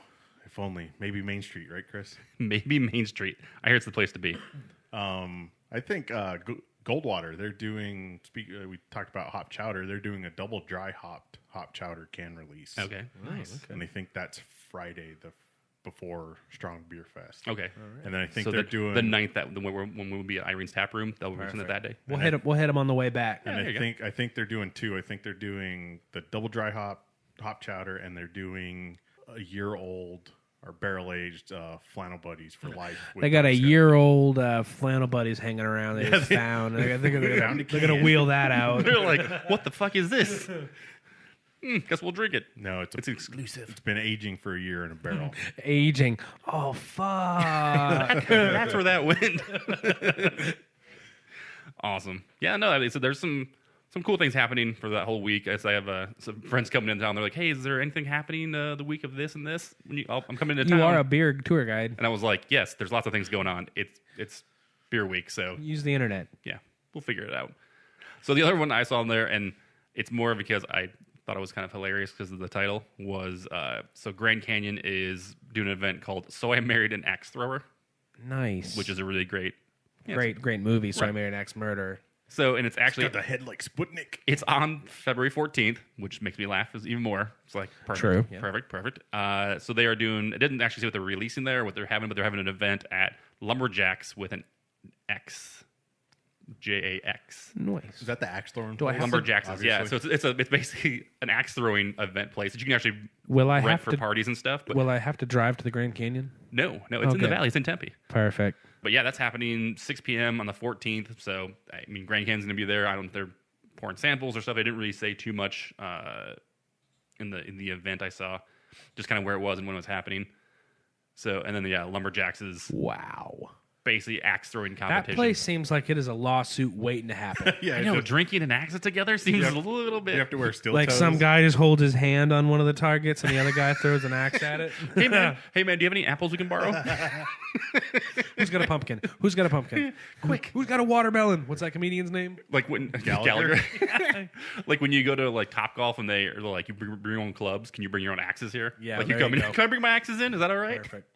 If only. Maybe Main Street, right, Chris? Maybe Main Street. I hear it's the place to be. I think Goldwater, they're doing, we talked about hop chowder, they're doing a double dry hopped hop chowder can release. Okay. Nice. And they think that's Friday, before Strong Beer Fest. Okay. And then I think So they're the doing 9th, when we'll be at Irene's Tap Room, they'll be releasing it that day. We'll hit them on the way back. And there you go. I think they're doing 2. I think they're doing the double dry hop chowder, and they're doing a year-old or barrel-aged flannel buddies for life. They got a year-old flannel buddies hanging around. They just found. I think they're Found a going to can. wheel that out. They're like, what the fuck is this? Guess we'll drink it. No, it's exclusive. It's been aging for a year in a barrel. Aging. Oh fuck! That's where that went. Awesome. Yeah, no, I mean, so there's some cool things happening for that whole week. As I have some friends coming in town, they're like, "Hey, is there anything happening the week of this and this?" I'm coming into town. You are a beer tour guide. And I was like, "Yes, there's lots of things going on. It's beer week, so Use the internet. yeah, we'll figure it out." So the other one I saw in there, and it's more because I thought it was kind of hilarious because of the title, was so Grand Canyon is doing an event called So I Married an Axe Thrower, Nice. which is a really great movie. So I Right. married an axe murderer. So, and it's actually, Got the head like Sputnik. it's on February 14th, which makes me laugh even more. It's like, perfect. True. Yeah. Perfect. So they are doing, it didn't actually say what they're releasing there, what they're having, but they're having an event at Lumberjacks with an X. JAX. Nice. Is that the axe throwing? Do I place? have to- Lumberjacks. Yeah. So it's basically an axe throwing event place that you can actually Will I rent have for to? parties and stuff. But Will I have to drive to the Grand Canyon? no, it's in the Okay. valley. It's in Tempe. Perfect. But yeah, that's happening 6 p.m. on the 14th. So, I mean, Grand Canyon's going to be there. I don't know if they're pouring samples or stuff. They didn't really say too much in the event I saw, just kind of where it was and when it was happening. So, and then, yeah, Lumberjacks is Wow. basically axe throwing That competition. place seems like it is a lawsuit waiting to happen. Yeah, I know, just- drinking and axes together seems a little bit. you have to wear steel Like toes. some guy just holds his hand on one of the targets and the other guy throws an axe at it. Hey man, do you have any apples we can borrow? Who's got a pumpkin? Who's got a pumpkin? Quick. Who's got a watermelon? What's that comedian's name? Like when Gallagher? like when you go to like Top Golf and they're like, you bring your own clubs. Can you bring your own axes here? Yeah, like you there come you in. go. Can I bring my axes in? Is that all right? Perfect.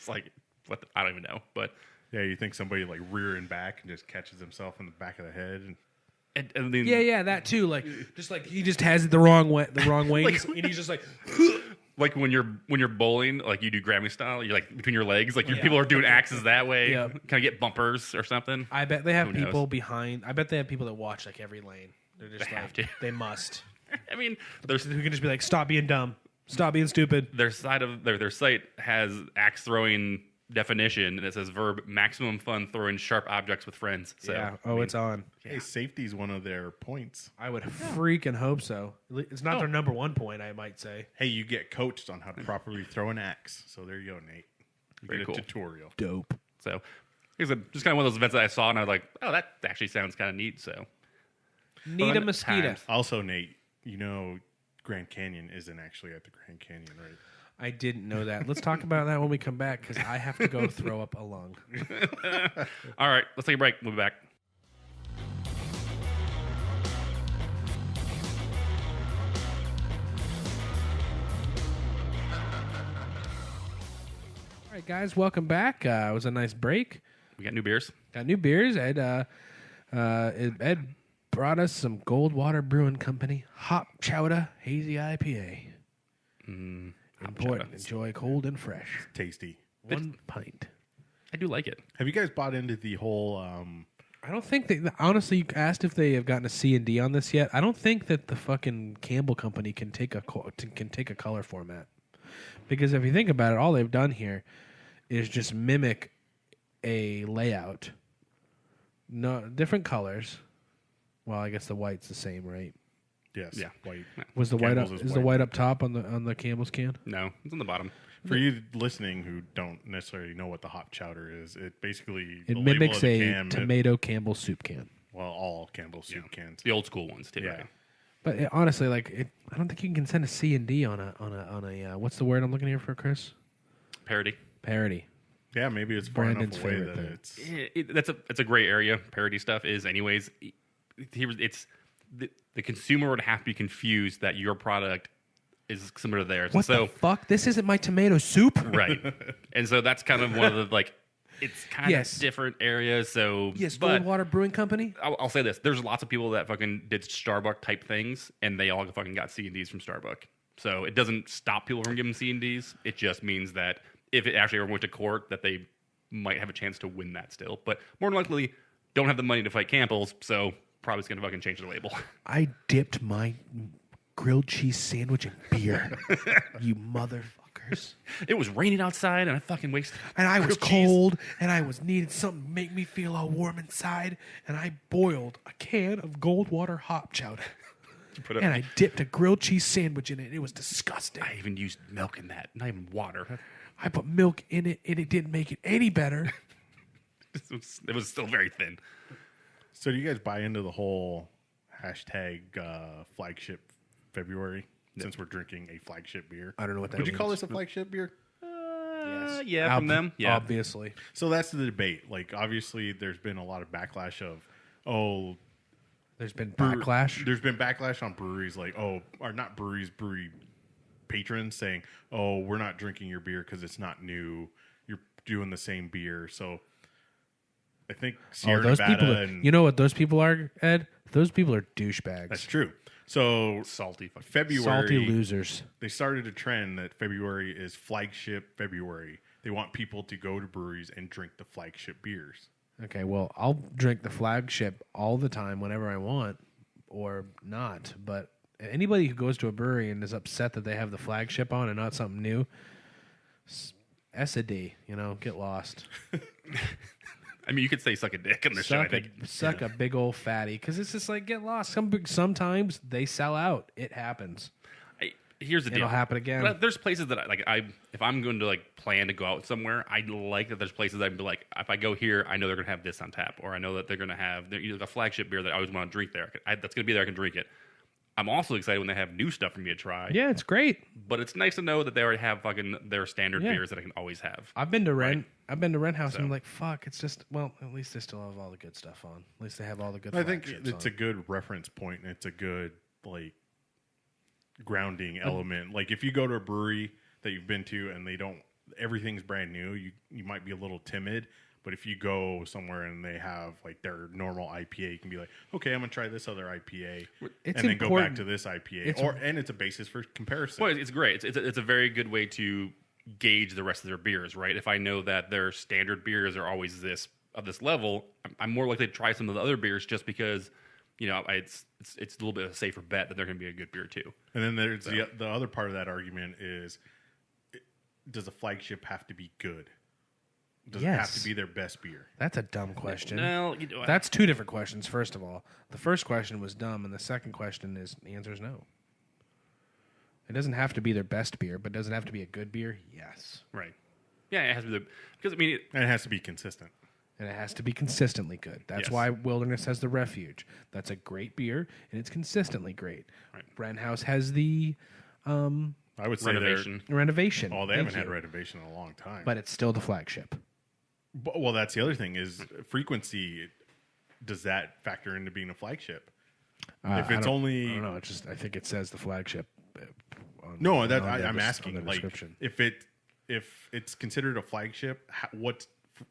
It's like, I don't even know. But Yeah, you think somebody like rearing back and just catches himself in the back of the head. And I mean, Yeah, that too. Like he just has it the wrong way, and he's just like. like when you're bowling, like you do Grammy style, you're like between your legs, like people are doing axes that way. Yeah. Kind of get bumpers or something. I bet they have Who knows? people behind. I bet they have people that watch like every lane. They're just They like, have to. They must. I mean, Who can just be like, stop being dumb, stop being stupid. their side of their site has axe throwing definition, and it says verb maximum fun throwing sharp objects with friends. So Yeah. I mean, It's on. hey, safety's one of their points. I would freaking hope so. It's not their number one point, I might say. Hey, you get coached on how to properly throw an axe. So there you go, Nate. You Very get a cool. tutorial. Dope. So it was just kind of one of those events that I saw, and I was like, oh, that actually sounds kind of neat. So Need a Fun mosquito. times. Also, Nate, you know Grand Canyon isn't actually at the Grand Canyon, right? I didn't know that. Let's talk about that when we come back because I have to go throw up a lung. all right, let's take a break. We'll be back. All right, guys, welcome back. It was a nice break. We got new beers. Got new beers. Ed brought us some Goldwater Brewing Company Hop Chowda Hazy IPA. Important. Chowda. Enjoy cold and fresh. Tasty. 1 pint. I do like it. Have you guys bought into the whole I don't think they honestly. You asked if they have gotten a C&D on this yet. I don't think that the fucking Campbell Company can take a color format, because if you think about it, all they've done here is just mimic a layout. No different colors. Well, I guess the white's the same, right? yes, Yeah. white? Was the white up, Campbell's is the white up top on the Campbell's can? No, it's on the bottom. For you listening who don't necessarily know what the hop chowder is, it basically It the label mimics of the a can, tomato Campbell soup can. well, all Campbell soup cans. The old school ones too. Yeah. Right? But honestly, I don't think you can send a C&D on a what's the word I'm looking here for, Chris? Parody. Parody. Yeah, maybe it's far Brandon's enough away favorite that thing. it's It's a gray area. Parody stuff is, anyways. It's the consumer would have to be confused that your product is similar to theirs. What and so, the fuck? This isn't my tomato soup. right. And so that's kind of one of the it's kind Yes. of different areas. So Yes, but Goldwater Brewing Company. I'll say this: there's lots of people that fucking did Starbucks type things, and they all fucking got C&Ds from Starbucks. So it doesn't stop people from giving C&Ds. It just means that if it actually ever went to court, that they might have a chance to win that still. But more than likely, don't have the money to fight Campbell's, so probably is going to fucking change the label. I dipped my grilled cheese sandwich in beer. You motherfuckers. It was raining outside, and I fucking wasted. And I was grilled cheese. cold, and I needed something to make me feel all warm inside, and I boiled a can of Goldwater hop chowder. Put it- And I dipped a grilled cheese sandwich in it. It was disgusting. I even used milk in that, not even water. I put milk in it, and it didn't make it any better. It was still very thin. So do you guys buy into the whole hashtag flagship February? Since we're drinking a flagship beer, I don't know what that would you call means. this a flagship beer? Yes. Yeah, from them. Yeah. Obviously. So that's the debate. Like, obviously, there's been a lot of backlash of, There's been backlash. There's been backlash on breweries, like, or not breweries, brewery patrons saying, oh, we're not drinking your beer because it's not new. You're doing the same beer. So I think Sierra those Nevada people. and You know what those people are, Ed? Those people are douchebags. that's true. So Salty. February, Salty losers. they started a trend that February is flagship February. They want people to go to breweries and drink the flagship beers. Okay, well, I'll drink the flagship all the time whenever I want or not. But anybody who goes to a brewery and is upset that they have the flagship on and not something new, S a D, get lost. I mean, you could say suck a dick in the show. I think. Suck a big old fatty. Because it's just like, get lost. Sometimes they sell out. It happens. Here's the deal. It'll happen again. But there's places that if I'm going to plan to go out somewhere, I like that there's places I'd be like, if I go here, I know they're going to have this on tap, or I know that they're going to have a flagship beer that I always want to drink there. That's going to be there. I can drink it. I'm also excited when they have new stuff for me to try. Yeah, it's great. But it's nice to know that they already have fucking their standard Yeah. beers that I can always have. I've been to Rent. I've been to Rent House, So- and I'm like, fuck. It's just at least they still have all the good stuff on. At least they have all the good. I think flagships it's on. a good reference point, and it's a good grounding element. Like if you go to a brewery that you've been to and they don't everything's brand new, you might be a little timid. But if you go somewhere and they have like their normal IPA, you can be like, okay, I'm gonna try this other IPA, It's and then go back important. to this IPA, and it's a basis for comparison. Well, it's great. It's a very good way to gauge the rest of their beers, right? If I know that their standard beers are always this level, I'm more likely to try some of the other beers just because, it's a little bit of a safer bet that they're going to be a good beer too. And then there's the other part of that argument is, does a flagship have to be good? Does it have to be their best beer? That's a dumb question. No, That's two different questions, first of all. The first question was dumb, and the second question the answer is no. It doesn't have to be their best beer, but does it have to be a good beer? Yes. right. Yeah, it has to be because And it has to be consistent. And it has to be consistently good. That's Yes. why Wilderness has the Refuge. That's a great beer, and it's consistently great. Right. Brandhouse has the I would say renovation. Renovation. Oh, they Thank haven't had you. renovation in a long time. But it's still the flagship. Well, that's the other thing is frequency. Does that factor into being a flagship? If it's only, I don't know. I think it says the flagship. I'm I'm asking. Like, description. if it's considered a flagship,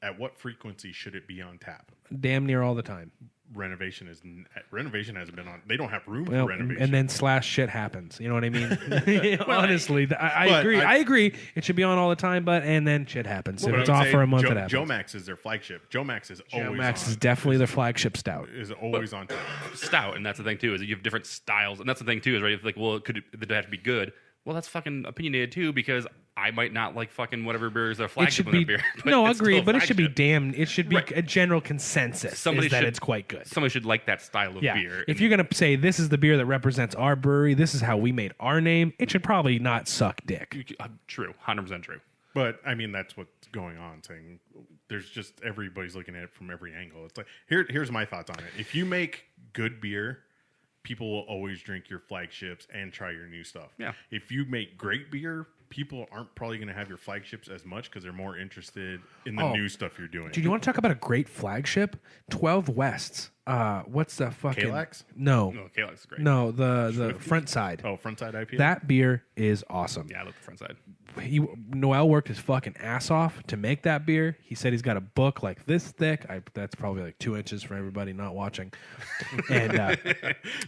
at what frequency should it be on tap? Damn near all the time. Renovation hasn't been on. They don't have room Well, for renovation. and then / shit happens. You know what I mean? Honestly, I but agree. I- I agree. It should be on all the time, and then shit happens. But If it's I would off say for a month, Joe, it happens. Joe Max is their flagship. Joe Max is always Joe Max on. is definitely their flagship stout. Is always on tap. Stout, and that's the thing too, is that you have different styles, and that's the thing too, is right. It's like, well, did it have to be good? Well, that's fucking opinionated too, because I might not like fucking whatever beer is their It flagship should in be their beer. no, it's agree, still a but it should be flagship. damn. It should be Right. a general consensus Somebody is that should- it's quite good. Somebody should like that style of Yeah, beer. if you're gonna say this is the beer that represents our brewery, this is how we made our name, it should probably not suck dick. True, 100% true. But I mean, that's what's going on. Saying there's just everybody's looking at it from every angle. It's like here's my thoughts on it. If you make good beer, people will always drink your flagships and try your new stuff. Yeah. If you make great beer, people aren't probably going to have your flagships as much because they're more interested in the new stuff you're doing. Do you want to talk about a great flagship? 12 Wests. What's the fucking Kalax? No, No, Kalex is great. no, the front side. Oh, frontside IPA. That beer is awesome. Yeah, I love the front side. Noel worked his fucking ass off to make that beer. He said he's got a book like this thick. That's probably like 2 inches for everybody not watching. And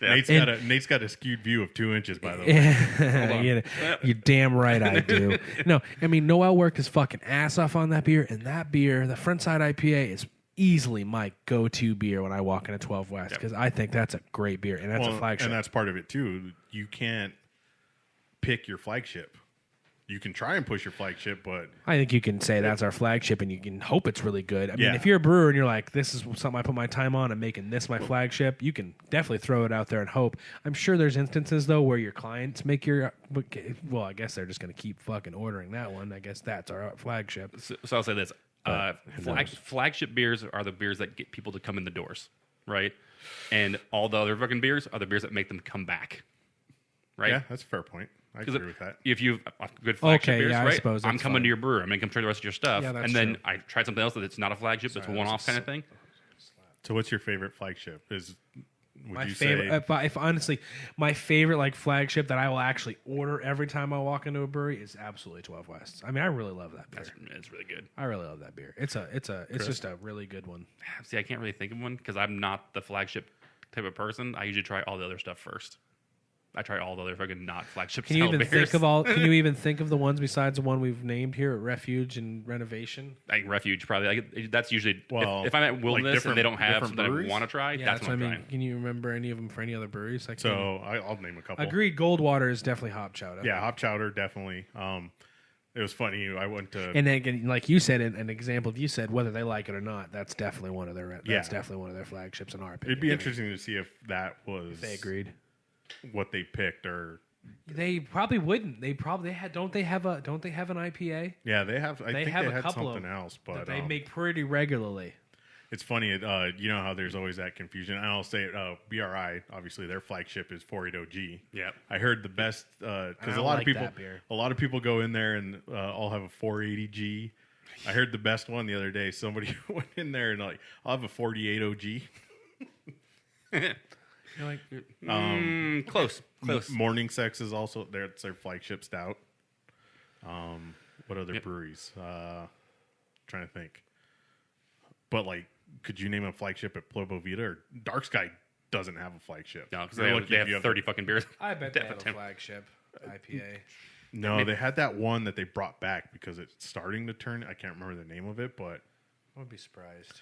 Nate's got a skewed view of 2 inches, by the way. you're damn right I do. No, I mean Noel worked his fucking ass off on that beer, and that beer, the frontside IPA, is easily my go-to beer when I walk into 12 West because I think that's a great beer and that's a flagship. And that's part of it too. You can't pick your flagship. You can try and push your flagship, but I think you can say that's our flagship, and you can hope it's really good. I mean, Yeah. if you're a brewer and you're like, this is something I put my time on, I'm making this my flagship, you can definitely throw it out there and hope. I'm sure there's instances, though, where your clients make your... Well, I guess they're just going to keep fucking ordering that one. I guess that's our flagship. So I'll say this. Flagship beers are the beers that get people to come in the doors, right? And all the other fucking beers are the beers that make them come back, right? yeah, that's a fair point. I agree with that. If you have good flagship Okay, beers, yeah, I right? suppose I'm that's coming fine. to your brewer. I'm going to come try the rest of your stuff. Yeah, that's and then true. I tried something else that it's not a flagship, it's a one-off kind of thing. So, what's your favorite flagship? Would My you favorite, say? if honestly, my favorite like flagship that I will actually order every time I walk into a brewery is absolutely 12 West. I mean, I really love that beer. It's really good. I really love that beer. It's just a really good one. See, I can't really think of one because I'm not the flagship type of person. I usually try all the other stuff first. I try all the other fucking not flagship Can you style even beers. think of all? Can you even think of the ones besides the one we've named here at Refuge and Renovation? Like Refuge, probably. That's usually Well, if I'm at Wilderness and they don't have different something I breweries? want to try. Yeah, that's what I'm what I mean. trying. Can you remember any of them for any other breweries? So I'll name a couple. agreed. Goldwater is definitely Hop Chowda. Yeah, Hop Chowder definitely. It was funny. I went to And then, again, like you said, an example of you said, whether they like it or not, that's definitely one of their definitely one of their flagships in our opinion. It'd be interesting to see if that was They agreed. what they picked, or They probably wouldn't. They probably had. Don't they have an IPA? yeah, they have. I think have they a had couple something of else, but that they make pretty regularly. it's funny. You know how there's always that confusion. And I'll say BRI. Obviously, their flagship is 480G. Yeah. I heard the best because I a don't lot like of people, that beer. a lot of people go in there and all have a 480G. I heard the best one the other day. Somebody went in there and like, I'll have a 480G. You're like, Close. Morning Sex is also their flagship stout. What other breweries? Trying to think. But like, could you name a flagship at Pueblo Vida? Or Dark Sky doesn't have a flagship. No, because they have 30 fucking beers. I bet they have a flagship IPA. No, they had that one that they brought back because it's starting to turn. I can't remember the name of it, but I wouldn't be surprised.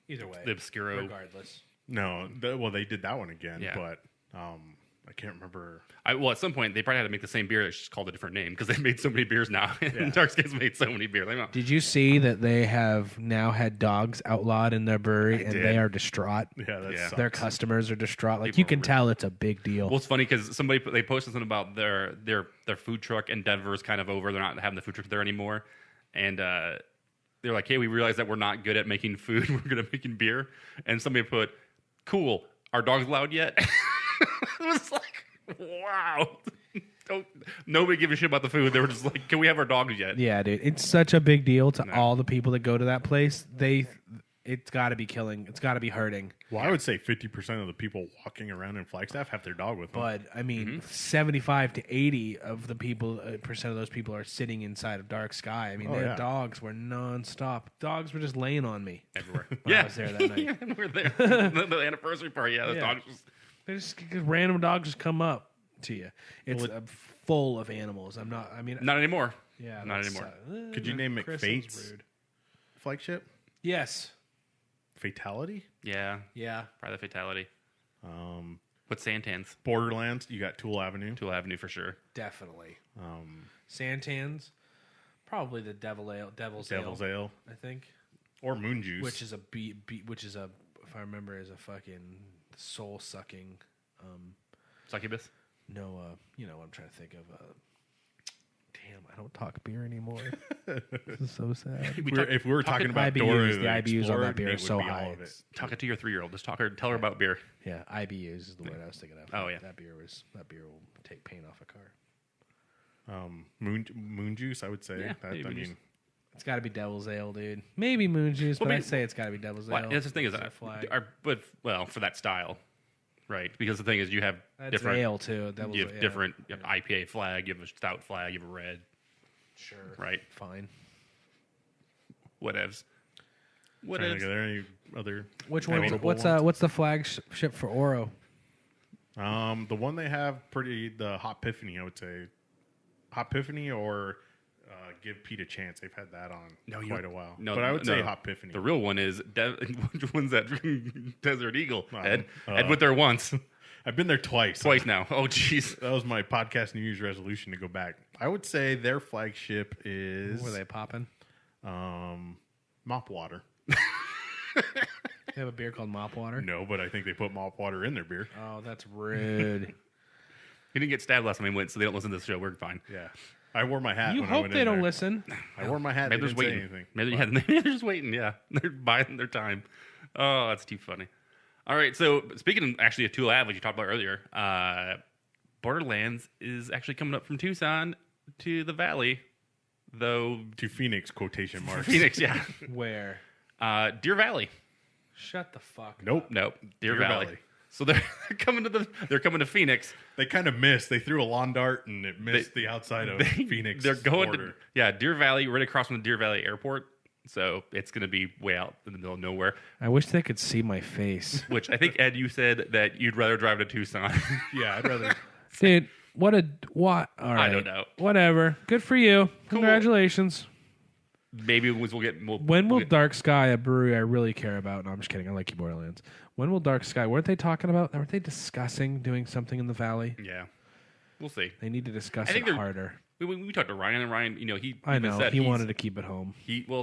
Either way, The Obscuro. regardless. no. They did that one again, Yeah. but I can't remember. Well, at some point, they probably had to make the same beer. It's just called a different name because they made so many beers now. Yeah. Dark Sky's made so many beers. Did you see that they have now had dogs outlawed in their brewery, and did. they are distraught? Yeah, that sucks. Their customers are distraught. Like People you can are tell it's a big deal. Well, it's funny because they posted something about their food truck in Denver is kind of over. They're not having the food truck there anymore, and they're like, "Hey, we realize that we're not good at making food. We're good at making beer." And somebody put, "Cool, are dogs allowed yet?" It was like, wow. Nobody gave a shit about the food. They were just like, "Can we have our dogs yet?" Yeah, dude, it's such a big deal to all the people that go to that place. It's got to be killing. It's got to be hurting. Well, I would say 50% of the people walking around in Flagstaff have their dog with them. But I mean, 75 to 80 of the people, percent of those people are sitting inside of Dark Sky. I mean, their dogs were nonstop. Dogs were just laying on me Everywhere. when I was there that night. Yeah, we're there. The anniversary party. Yeah, the dogs just. They just random dogs just come up to you. It's full of animals. Not Not anymore. Yeah, not that's, anymore. Could you name Chris McFate's is rude. flagship? Yes. Fatality? Yeah, Yeah. probably the Fatality. What's Santans? Borderlands, you got Tool Avenue. Tool Avenue for sure. Definitely. Santans, probably the Devil's Ale, I think, Or Moon Juice. which is if I remember, is a fucking soul sucking. Succubus? No, you know what I'm trying to think of. Damn, I don't talk beer anymore. This is so sad. if we were talking about IBUs, Dora the IBUs on that beer are so high. Talk it to your 3-year-old. Just tell her about beer. Yeah, IBUs is the word I was thinking of. Oh, yeah. That beer will take paint off a car. Moon Juice, I would say. Yeah, I maybe mean, It's got to be Devil's Ale, dude. Maybe Moon Juice, but maybe- I'd say it's got to be Devil's Well, Ale. that's the thing is, It's a flag. for that style, right? Because the thing is, you have That's different ale too. Devil's You have Ale. different. You have IPA flag. You have a stout flag. You have a red. Sure. Right. Fine. Whatevs. trying to think, are there any other? Which one? notable What's ones? what's the flagship for Oro? The one they have the Hot Epiphany, I would say. Hot Epiphany or Give Pete a Chance. They've had that on quite a while. No, but I would say no. Hot Epiphany. The real one is which one's that? Desert Eagle. Ed uh, went there once, I've been there twice. now. Oh, jeez. That was my podcast New Year's resolution to go back. I would say their flagship is Were they popping? Mop Water. They have a beer called Mop Water. No, but I think they put Mop Water in their beer. Oh, that's rude. He didn't get stabbed last time he went, so they don't listen to this show. We're fine. Yeah. I wore my hat You when I hope went they in don't there. listen. I wore my hat. Maybe They they're didn't just say waiting. anything. Maybe they're just waiting. Yeah, they're buying their time. Oh, that's too funny. All right, so speaking of actually of Tool Ave, which you talked about earlier, Borderlands is actually coming up from Tucson to the Valley, though. To Phoenix, quotation marks. Phoenix, yeah. Where? Deer Valley. Shut the fuck. Nope. Nope. Deer Deer Valley. Valley. So they're coming to Phoenix. They kind of missed. They threw a lawn dart and it missed the outside of Phoenix. They're going border. Deer Valley, right across from the Deer Valley Airport. So it's going to be way out in the middle of nowhere. I wish they could see my face. Which I think, Ed, you said that you'd rather drive to Tucson. Yeah, I'd rather. Dude, what? All right. I don't know. Whatever. Good for you. Congratulations. Maybe we'll get. When will Dark Sky, a brewery I really care about? No, I'm just kidding. I like you, Borderlands. When will Dark Sky? Weren't they talking about? Weren't they discussing doing something in the valley? Yeah, we'll see. They need to discuss I think it they're- harder. We talked to Ryan, and Ryan, I know said he wanted to keep it home.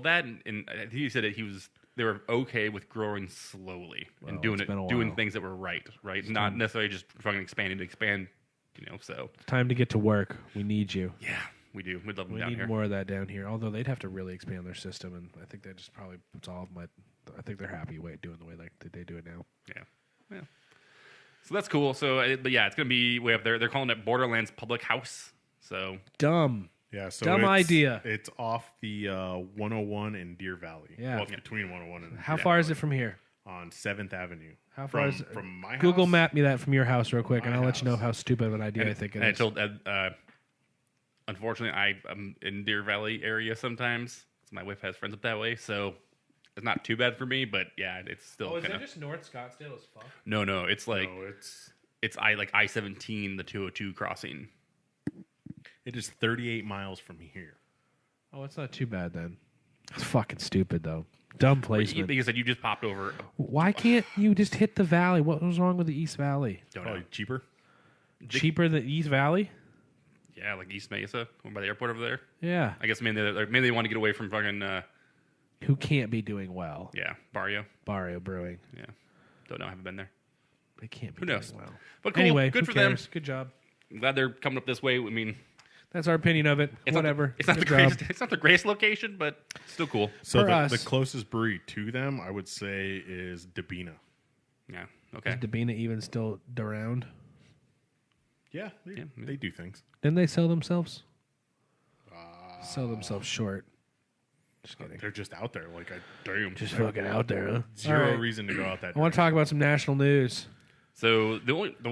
that, and I think he said that they were okay with growing slowly and Well, it's been a doing while. things that were right, not necessarily just fucking expanding to expand. So It's time to get to work. We need you. yeah, we do. We'd love them We down need here. more of that down here. Although they'd have to really expand their system, and I think they just probably solve my. I think they're happy doing the way they do it now. Yeah. So that's cool. So, but yeah, it's gonna be way up there. They're calling it Borderlands Public House. So Dumb. Yeah, so Dumb idea. It's off the 101 in Deer Valley. Yeah. Well, it's between 101 and How Deer far is Valley. it from here? On 7th Avenue. How far is it? From my Google house? Map me that from your house real quick, and My I'll let you know house. how stupid of an idea and, I think it and I is. told Ed, unfortunately, I'm in Deer Valley area sometimes. My wife has friends up that way, so it's not too bad for me. But yeah, it's still. Oh, is kinda... that just North Scottsdale as fuck? No, it's like it's I-17, the 202 crossing. it is 38 miles from here. Oh, it's not too bad then. It's fucking stupid though. Dumb placement. Because you just popped over. Why can't you just hit the valley? What was wrong with the East Valley? Don't know. Probably cheaper. Cheaper than East Valley? Yeah, like East Mesa, over by the airport over there. Yeah. I guess maybe they want to get away from fucking. Who can't be doing well? Yeah, Barrio. Brewing. Yeah, don't know. I haven't been there. They can't be Who knows? doing well. But cool. Anyway, good who for cares? them. Good job. I'm glad they're coming up this way. I mean, That's our opinion of it. Whatever. It's not the Good job. greatest. It's not the greatest location, but still cool. So For the us. closest brewery to them, I would say, is Dabina. Yeah. Okay. Is Dabina even still around? Yeah, Yeah. they do things. Didn't they sell themselves? Sell themselves short. Just kidding. They're just out there. Like, Damn. Just fucking out there, huh? zero All right. reason to go out that I want to talk about some national news. So the one. I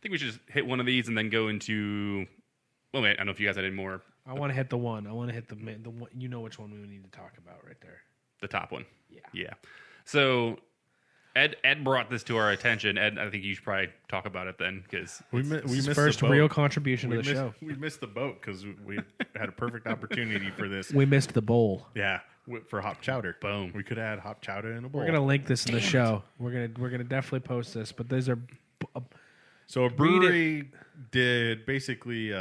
think we should just hit one of these and then go into. Well, wait. I don't know if you guys had any more. I want to hit the one. I want to hit the one. You know which one we need to talk about right there. The top one. Yeah. Yeah. So Ed brought this to our attention. Ed, I think you should probably talk about it then, because we His missed first the boat. real contribution we to the missed, show. We missed the boat because we had a perfect opportunity for this. We missed the bowl. Yeah, for hop chowder. Boom. We could have had hop chowder in a bowl. We're gonna link this in the show. We're gonna definitely post this. But these are So a brewery did basically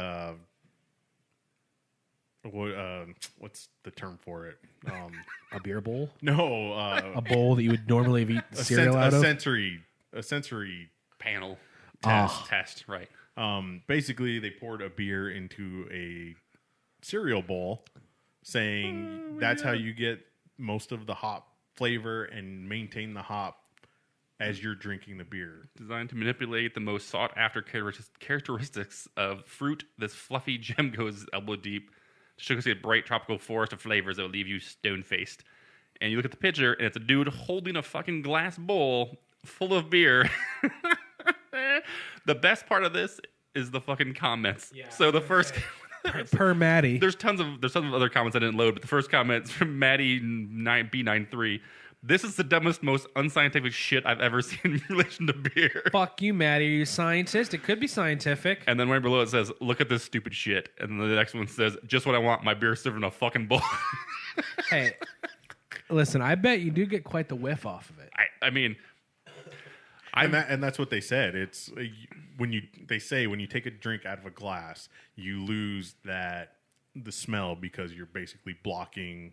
what's the term for it? a beer bowl, No, a bowl that you would normally have eaten cereal out of. a sensory. panel Ah. test, right? Basically, they poured a beer into a cereal bowl, saying that's how you get most of the hop flavor and maintain the hop as you're drinking the beer. Designed to manipulate the most sought-after characteristics of fruit, this fluffy gem goes elbow deep to showcase a bright tropical forest of flavors that will leave you stone-faced. And you look at the picture, and it's a dude holding a fucking glass bowl full of beer. The best part of this is the fucking comments. Yeah, So the first... Per Maddie. There's tons of other comments I didn't load, but the first comment is from Maddie B93. This is the dumbest, most unscientific shit I've ever seen in relation to beer. Fuck you, Maddie. Are you a scientist? It could be scientific. And then right below it says, "Look at this stupid shit." And then the next one says, "Just what I want. My beer served in a fucking bowl." Hey, listen. I bet you do get quite the whiff off of it. I mean, And that's what they said. It's when you take a drink out of a glass, you lose the smell because you're basically blocking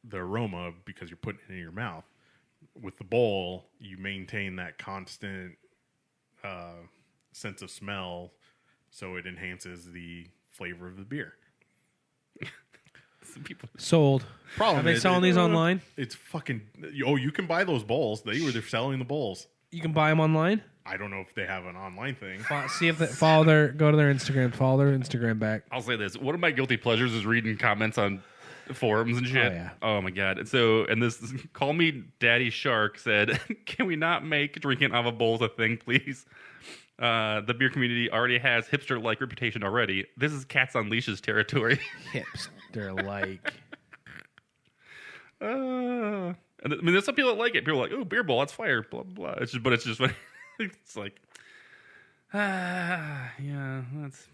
the aroma because you're putting it in your mouth. With the bowl, you maintain that constant sense of smell, so it enhances the flavor of the beer. some people. Sold. Problem Are they is, selling these online? It's fucking. Oh, you can buy those bowls. They're selling the bowls. You can buy them online. I don't know if they have an online thing. See if they go to their Instagram. Follow their Instagram back. I'll say this: one of my guilty pleasures is reading comments on forums and shit. Oh, yeah. Oh my god! And so, this Call Me Daddy Shark said, "Can we not make drinking out of a bowls a thing, please? The beer community already has hipster-like reputation already. This is Cats on Leashes territory." Hipster like. And I mean, there's some people that like it. People are like, "Oh, beer bowl, that's fire." Blah blah. It's just funny. It's like, yeah, that's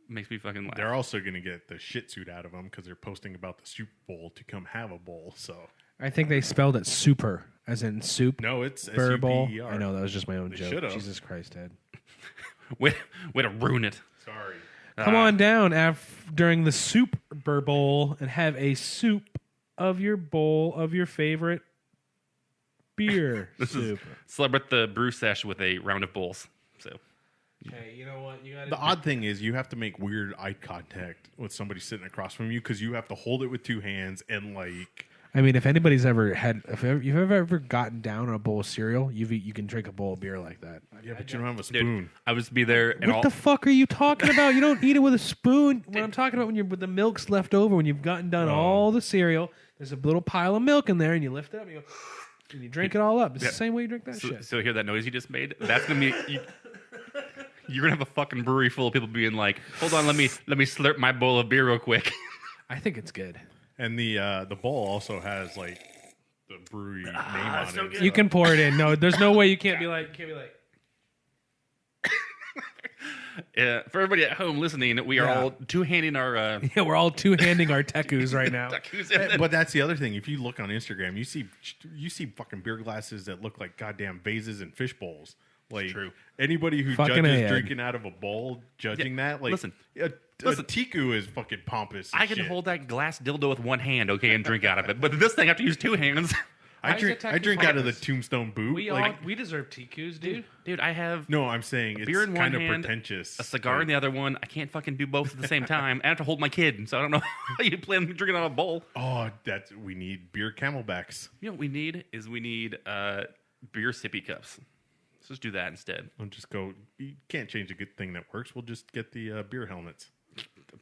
makes me fucking laugh. They're also going to get the shit suit out of them because they're posting about the soup bowl to come have a bowl. So I think they spelled it super, as in soup. no, it's Beer bowl. SUPER. I know that was just my own They joke. should've. Jesus Christ, Ed. way to ruin it. Sorry. Come on down during the Super Bowl and have a soup of your bowl of your favorite beer. Soup. Celebrate the brew sesh with a round of bowls. So Hey, you know what? You got The odd thing is you have to make weird eye contact with somebody sitting across from you because you have to hold it with two hands and like. I mean, if anybody's ever you've ever gotten down on a bowl of cereal, you can drink a bowl of beer like that. Yeah, but you don't have a dude, spoon. I was be there and What the fuck are you talking about? You don't eat it with a spoon. What I'm talking about when the milk's left over, when you've gotten done all the cereal, there's a little pile of milk in there, and you lift it up, and you drink it all up. It's the same way you drink that shit. So hear that noise you just made? That's gonna be You're gonna have a fucking brewery full of people being like, "Hold on, let me slurp my bowl of beer real quick." I think it's good. And the bowl also has like the brewery name on so it. good. You can pour it in. No, there's no way you can't be like. For everybody at home listening, we are all two-handing our Yeah, we're all two-handing our tekus right now. But that's the other thing. If you look on Instagram, you see fucking beer glasses that look like goddamn vases and fish bowls. Like true. Anybody who Fucking judges A-Ed. drinking out of a bowl, judging that, like listen. a tiku is fucking pompous. I can hold that glass dildo with one hand, okay, and drink out of it. But this thing, I have to use two hands. I Why is drink it I drink out of the pompous? tombstone boot. We deserve TQs, dude. Dude, I have No, I'm saying it's beer in one kind of hand, pretentious. a cigar in the other one. I can't fucking do both at the same time. I have to hold my kid, so I don't know how you plan on drinking out of a bowl. Oh, we need beer camelbacks. You know what we need is beer sippy cups. Let's just do that instead. We'll just go. You can't change a good thing that works. We'll just get the beer helmets.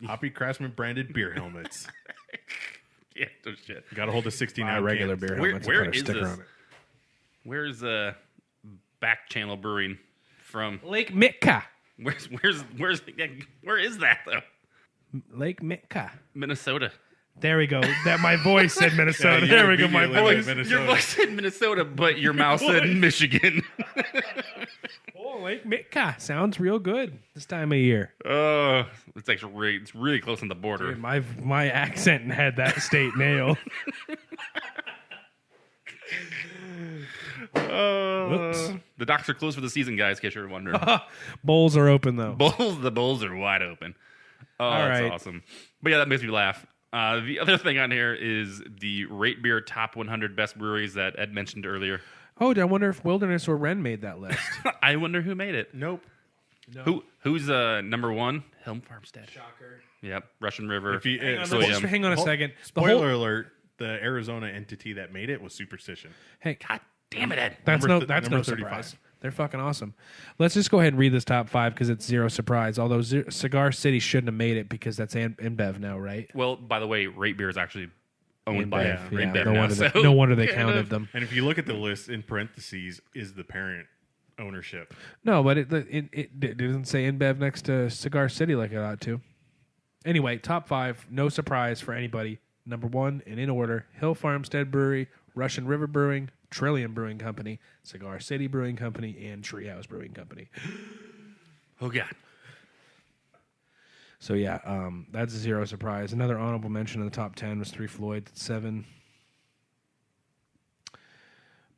Hoppy Craftsmen branded beer helmets. Yeah, no shit. You got to hold a 69 regular can. beer Where- helmets. where and put a is sticker this? on it. Where's Back Channel Brewing from? Lake Mitka. Where is that though? Lake Mitka. Minnesota. There we go. That my voice said Minnesota. Yeah, there we go. My immediately voice. went Minnesota. Your voice said Minnesota, but your mouth said Michigan. Oh, Lake Mitka sounds real good this time of year. It's actually it's really close on the border. Dude, my accent had that state nailed. Whoops. The docks are closed for the season, guys. In case you're wondering, Bowls are open though. the bowls are wide open. Oh, All that's right. awesome. But yeah, that makes me laugh. The other thing on here is the Rate Beer Top 100 Best Breweries that Ed mentioned earlier. Oh, I wonder if Wilderness or Wren made that list. I wonder who made it. Nope. Who's number one? Helm Farmstead. Shocker. Yep, Russian River. If you, Hang on a second. The Spoiler whole- alert: the Arizona entity that made it was Superstition. Hey, God damn it, Ed. that's Number no number surprise. They're fucking awesome. Let's just go ahead and read this top five because it's zero surprise. Although Cigar City shouldn't have made it because that's InBev now, right? Well, by the way, Rate Beer is actually owned by InBev, Rate Beer no, now. wonder So no wonder they kind counted of- them. And if you look at the list in parentheses, is the parent ownership. No, but it doesn't say InBev next to Cigar City like it ought to. Anyway, top five, no surprise for anybody. Number one, and in order, Hill Farmstead Brewery, Russian River Brewing, Trillium Brewing Company, Cigar City Brewing Company, and Treehouse Brewing Company. Oh, God. So yeah, that's zero surprise. Another honorable mention in the top 10 was Three Floyds at 7.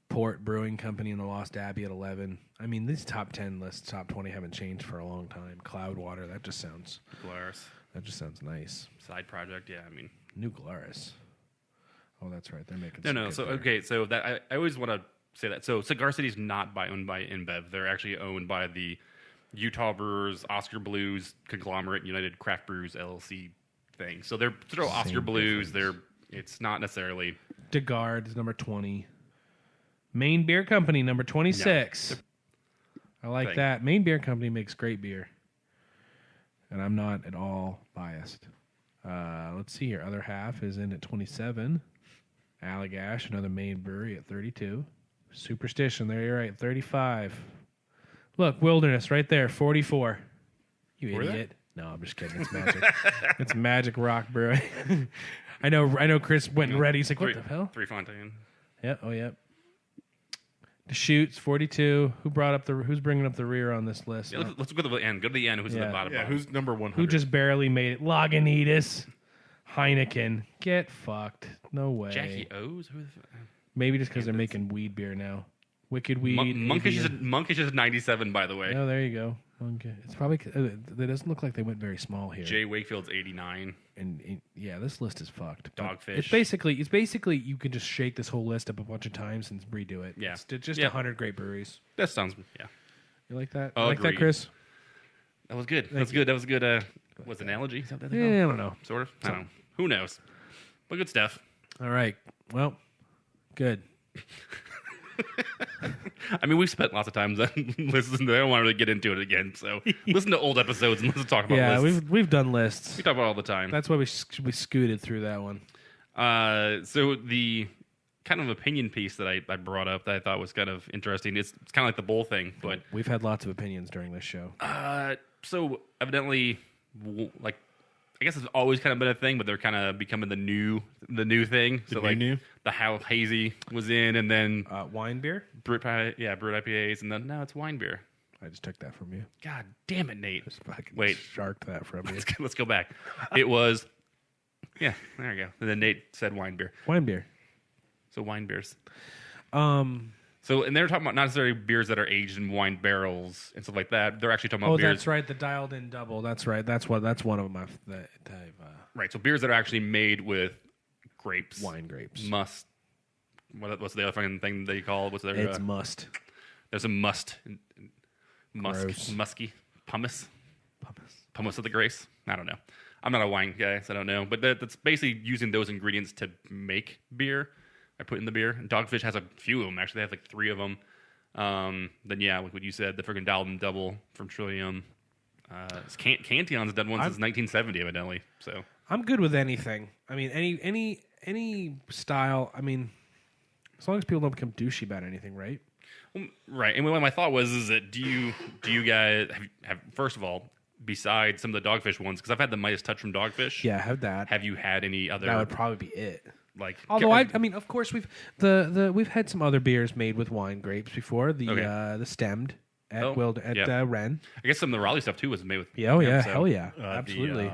Port Brewing Company and the Lost Abbey at 11. I mean, these top 10 lists, top 20 haven't changed for a long time. Cloudwater, that just sounds nice. Side project, yeah, I mean. New Glarus. Oh, that's right. They're making No. So, okay, so that I always want to say that. So, Cigar City's not owned by InBev. They're actually owned by the Utah Brewers, Oscar Blues, Conglomerate United Craft Brews, LLC thing. So, they're sort of Oscar Blues. It's not necessarily... DeGard is number 20. Maine Beer Company, number 26. I like Thing. that. Maine Beer Company makes great beer. And I'm not at all biased. Let's see here. Other half is in at 27. Allagash, another Maine brewery at 32. Superstition, there you're right, 35. Look, Wilderness right there, 44. You Were idiot. No, I'm just kidding. It's Magic. It's Magic Rock Brewing. I know Chris went and read. He's like, what the hell? Three Fontaine. Yeah, oh yeah. Deschutes, 42. Who's bringing up the rear on this list? Yeah, let's go to the end. Go to the end. Who's at Yeah. the bottom? Yeah, who's number 100? Who just barely made it? Lagunitas. Heineken. Get fucked. No way. Jackie O's? Who the Maybe just because they're making weed beer now. Wicked Weed. Monkish ABM. is 97, by the way. Oh, there you go. Okay. It's probably... It doesn't look like they went very small here. Jay Wakefield's 89. And yeah, this list is fucked. But Dogfish. It's basically you can just shake this whole list up a bunch of times and redo it. Yeah. It's just Yeah. 100 great breweries. That sounds, yeah. You like that? Oh, You like that, agreed. Chris? That was good. That was good. That was good. What's an analogy? Is that what they call it? Yeah, I don't know. Sort of. I don't know. Who knows? But good stuff. All right. Well, good. I mean, we've spent lots of time listening to it. I don't want to really get into it again. So listen to old episodes and let's talk about Yeah, lists. we've done lists. We talk about it all the time. That's why we scooted through that one. So the kind of opinion piece that I brought up that I thought was kind of interesting. It's kind of like the bowl thing, but We've had lots of opinions during this show. so evidently, like I guess it's always kind of been a thing, but they're kind of becoming the new thing. So like the how hazy was in, and then Wine beer? brewed IPAs, and then now it's wine beer. I just took that from you. God damn it, Nate! Just fucking Wait, sharked that from you. let's go back. It was there we go. And then Nate said wine beer. Wine beer. So wine beers. So and they're talking about not necessarily beers that are aged in wine barrels and stuff like that. They're actually talking about beers. That's right. The dialed in double. That's right. That's one of them. Right. So beers that are actually made with grapes, Wine grapes. must. What's the other fucking thing they call? What's their? It's must. There's a must. Gross. Musky pumice of the grace. I don't know. I'm not a wine guy, so I don't know. But that's basically using those ingredients to make beer. I put in the beer. And Dogfish has a few of them. Actually, they have like 3 of them. Then like what you said, the freaking dialed in double from Trillium. Cantillon's done one since 1970, evidently. So I'm good with anything. I mean, any style. I mean, as long as people don't become douchey about anything, right? Right. And my thought is that do you guys have first of all, besides some of the Dogfish ones, because I've had the Midas Touch from Dogfish. Yeah, I have that. Have you had any other? That would probably be it. Like, although I mean, of course we've we've had some other beers made with wine grapes before. The stemmed at Ren. I guess some of the Raleigh stuff too was made with. Yeah, hell yeah, absolutely.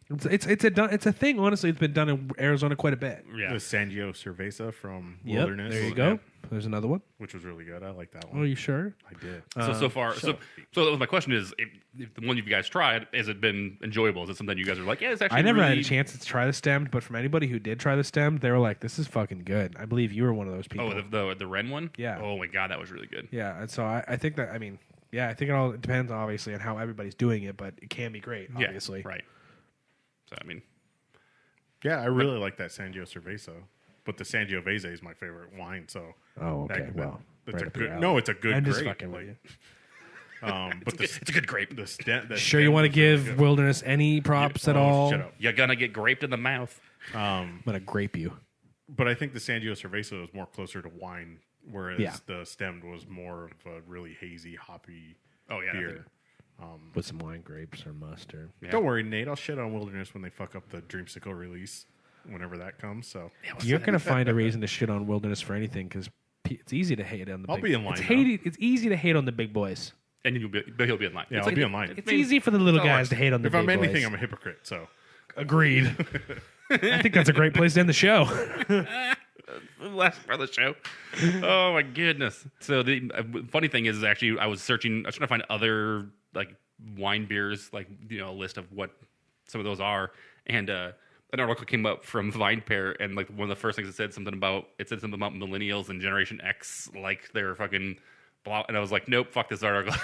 It's a thing. Honestly, it's been done in Arizona quite a bit. Yeah, the Sangio Cerveza from Wilderness. There you go. There's another one, which was really good. I like that one. Oh, you sure? I did. So far, so that was my question: is if the one you guys tried, has it been enjoyable? Is it something you guys are like, yeah, it's actually? I never really... had a chance to try the stemmed, but from anybody who did try the stemmed, they were like, "This is fucking good." I believe you were one of those people. Oh, the Ren one? Yeah. Oh my god, that was really good. Yeah, and so I think that I think it all depends obviously on how everybody's doing it, but it can be great, obviously. Yeah, right. So I mean. Yeah, I really like that Sangio Cerveza, but the Sangio Veze is my favorite wine. So, okay, it's right a good. No, it's a good. I'm grape. just fucking with you. But it's a good grape. Sure, you want to give Wilderness any props at all? Shut up. You're gonna get graped in the mouth. I'm gonna grape you. But I think the Sangio Cerveza was more closer to wine, whereas the stemmed was more of a really hazy, hoppy beer. With some wine grapes or mustard. Yeah. Don't worry, Nate. I'll shit on Wilderness when they fuck up the Dreamsicle release, whenever that comes. So you're gonna find a reason to shit on Wilderness for anything because it's easy to hate on the. I'll be in line. It's easy to hate on the big boys, and he'll be in line. Yeah, I'll be in line. It's easy for the little guys to hate on the. If big I'm anything, boys. I'm a hypocrite. So agreed. I think that's a great place to end the show. The last part of the show. Oh my goodness! So the funny thing is actually I was trying to find other like wine beers, like a list of what some of those are, and an article came up from VinePair, and like one of the first things it said something about millennials and Generation X, like they're fucking blah, and I was like, nope, fuck this article.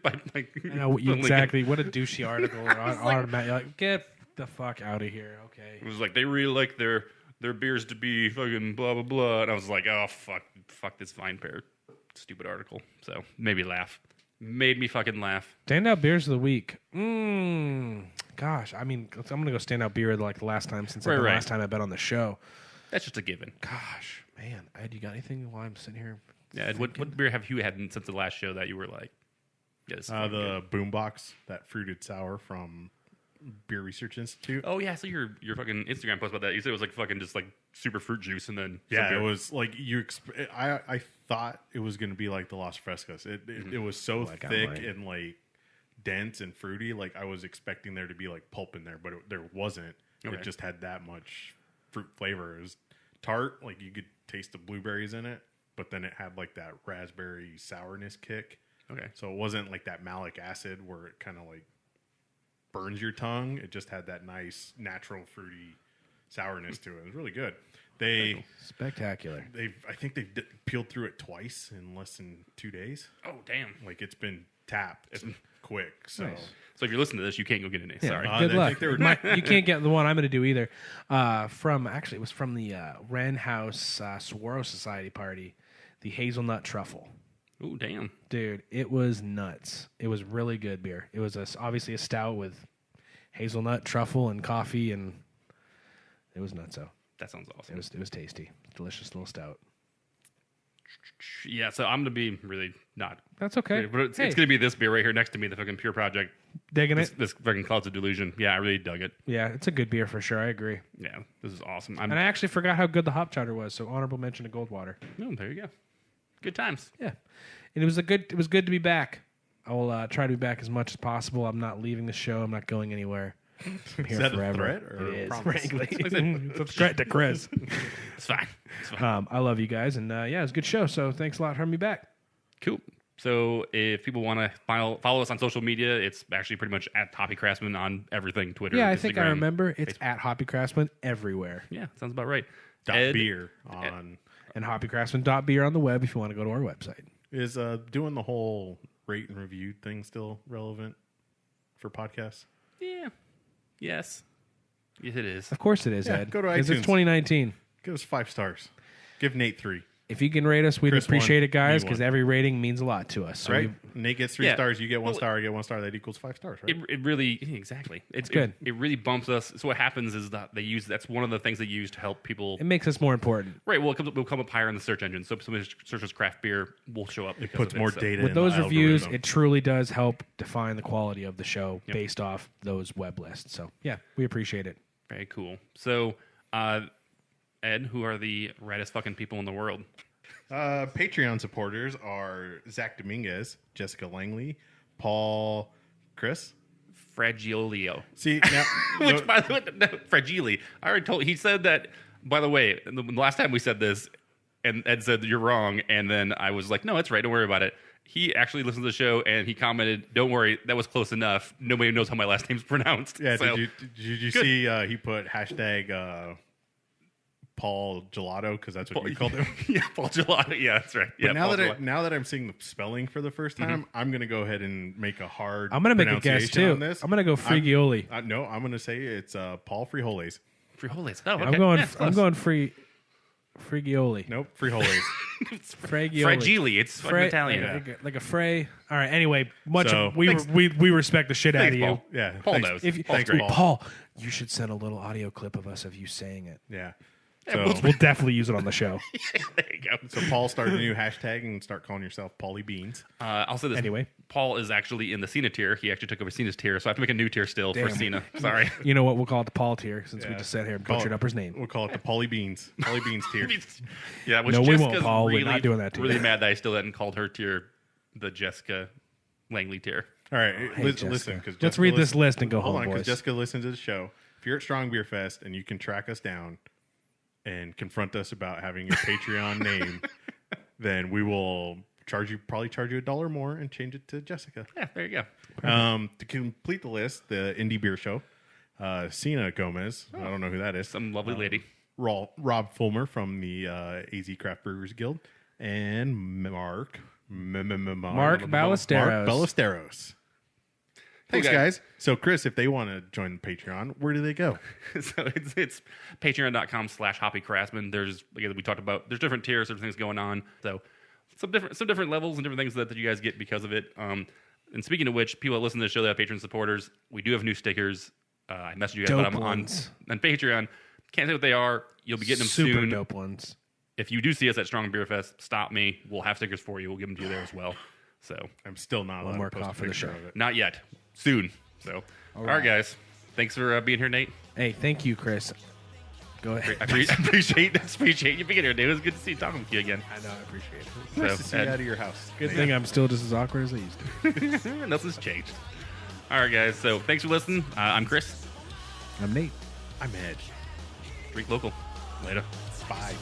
I know exactly what a douchey article. Like, get the fuck out of here. Okay, it was like they really like their beers to be fucking blah blah blah, and I was like, oh fuck this VinePair stupid article. So made me fucking laugh. Standout beers of the week. Gosh, I mean, I'm gonna go standout beer like the last time since the last time I've been on the show. That's just a given. Gosh, man, Ed, you got anything while I'm sitting here? Yeah, Ed, what beer have you had since the last show that you were like? Yeah, the Boombox, that fruited sour from Beer Research Institute. Oh yeah, so your fucking Instagram post about that. You said it was like fucking just like super fruit juice, and then it was like I thought it was going to be like the Las Frescas. It was so thick and like dense and fruity. Like I was expecting there to be like pulp in there, but there wasn't. Okay. It just had that much fruit flavor. It was tart, like you could taste the blueberries in it, but then it had like that raspberry sourness kick. Okay, so it wasn't like that malic acid where it kind of like burns your tongue. It just had that nice natural fruity sourness to it. It was really good. Spectacular. I think they've peeled through it twice in less than 2 days. Oh damn! Like it's been tapped. It's quick. So, nice. So if you're listening to this, you can't go get any. Yeah, Sorry. Good luck. You can't get the one I'm going to do either. It was from the Wren House Saguaro Society party, the hazelnut truffle. Oh damn, dude! It was nuts. It was really good beer. It was obviously a stout with hazelnut, truffle, and coffee, and it was nutso. That sounds awesome. It was tasty. Delicious little stout. Yeah, so I'm gonna be really not. That's okay. But it's gonna be this beer right here next to me, the fucking Pure Project. Digging it. This fucking Clouds of Delusion. Yeah, I really dug it. Yeah, it's a good beer for sure. I agree. Yeah, this is awesome. And I actually forgot how good the hop chowder was. So honorable mention to Goldwater. Oh, there you go. Good times. Yeah, and it was good to be back. I will try to be back as much as possible. I'm not leaving the show. I'm not going anywhere. I'm here Is that forever. a threat or it a is, promise? frankly. It's a threat to Chris. It's fine. It's fine. I love you guys, and yeah, it was a good show. So thanks a lot for having me back. Cool. So if people want to follow us on social media, it's actually pretty much at Hoppy Craftsmen on everything, Twitter, Yeah, I Instagram, think I remember. It's Facebook. at Hoppy Craftsmen everywhere. Yeah, sounds about right. Beer on And hoppycraftsman.beer on the web if you want to go to our website. is doing the whole rate and review thing still relevant for podcasts? Yeah. Yes. Yes, it is. Of course it is, Yeah, Ed. go to 'Cause iTunes. it's 2019. Give us 5 stars. Give Nate 3. If you can rate us, we'd Chris appreciate one, it, guys, me because one. every rating means a lot to us. So Right? Nate gets 3 Yeah. stars. You get 1 Well, star. I get 1 star. That equals 5 stars, right? It really exactly. It's good. It really bumps us. So what happens is that that's one of the things they use to help people. it makes us more important. Right. Well, we'll come up higher in the search engine. So if somebody searches craft beer, we'll show up. It because puts of more so. data With in those the reviews, algorithm. it truly does help define the quality of the show based off those web lists. So, yeah, we appreciate it. Very cool. So, Ed, who are the raddest fucking people in the world? Patreon supporters are Zach Dominguez, Jessica Langley, Paul, Chris. Fragilio. See, now, Which, by the way, no, Fragili. I already told. He said that. By the way, the last time we said this, and Ed said you're wrong, and then I was like, no, that's right. Don't worry about it. He actually listened to the show and he commented, "Don't worry, that was close enough. Nobody knows how my last name's pronounced." yeah, So, did you see he put hashtag Paul Gelato because that's what we called him. yeah, Paul Gelato. Yeah, that's right. Yeah, But now Paul that Gelato. now that I'm seeing the spelling for the first time, I'm going to go ahead and make a hard. I'm going to make a guess, pronunciation too. on this. I'm going to go Frigioli. No, I'm going to say it's Paul Frijoles. Frijoles. Oh, okay. I'm going Yeah, I'm close. going Frigioli. Nope, Frijoles. Fragioli. Fragili. It's fucking Italian. Like a Fray. All right, anyway, So, we respect the shit out Thanks, of you. Paul. Yeah, Paul thanks. knows. If you, Thanks, Ooh, Paul. Paul, you should send a little audio clip of us of you saying it. Yeah. Yeah, So, We'll definitely use it on the show. there you go. so Paul started a new hashtag and start calling yourself Paulie Beans. I'll say this. Anyway. Paul is actually in the Cena tier. He actually took over Cena's tier, so I have to make a new tier still for Damn. Cena. Sorry. You know what? We'll call it the Paul tier since we Yeah. just sat here and Call butchered it- up his name. We'll call it the Paulie Beans. Paulie Beans tier. Yeah, which No, we won't, Jessica's Paul. We're Really, not doing that to you. Really mad that I still hadn't called her tier the Jessica Langley tier. All right, Jessica. listen. Because Let's read this list and go Hold home, on, boys. because Jessica listens to the show. If you're at Strong Beer Fest and you can track us down and confront us about having your Patreon name, then we will probably charge you $1 more and change it to Jessica. Yeah, there you go. To complete the list, the Indie Beer Show, Sina Gomez. I don't know who that is. Some lovely lady. Rob Fulmer from the AZ Craft Brewers Guild, and Mark Ballesteros. Mark Ballesteros. Thanks, Okay. guys. So, Chris, if they want to join the Patreon, where do they go? So it's patreon.com/Hoppy Craftsmen. There's, again, we talked about, there's different tiers, different things going on. So some different levels and different things that you guys get because of it. And speaking of which, people that listen to the show that have Patreon supporters, we do have new stickers. I messaged you guys Dope about them ones. on Patreon. Can't say what they are. You'll be getting them Super soon. dope ones. If you do see us at Strong Beer Fest, stop me. We'll have stickers for you. We'll give them to you there as well. So I'm still not allowed more to post cough a for the picture show. of it. not yet. Soon. So all right, guys. Thanks for being here, Nate. Hey, thank you, Chris. Go ahead. I appreciate you being here, dude. It was good to see you talking with you again. I know, I appreciate it. Nice So, to see you Ed, out of your house. Good thing I'm still just as awkward as I used to. nothing's changed. All right, guys. So thanks for listening. I'm Chris. I'm Nate. I'm Ed. Drink local. Later. Bye.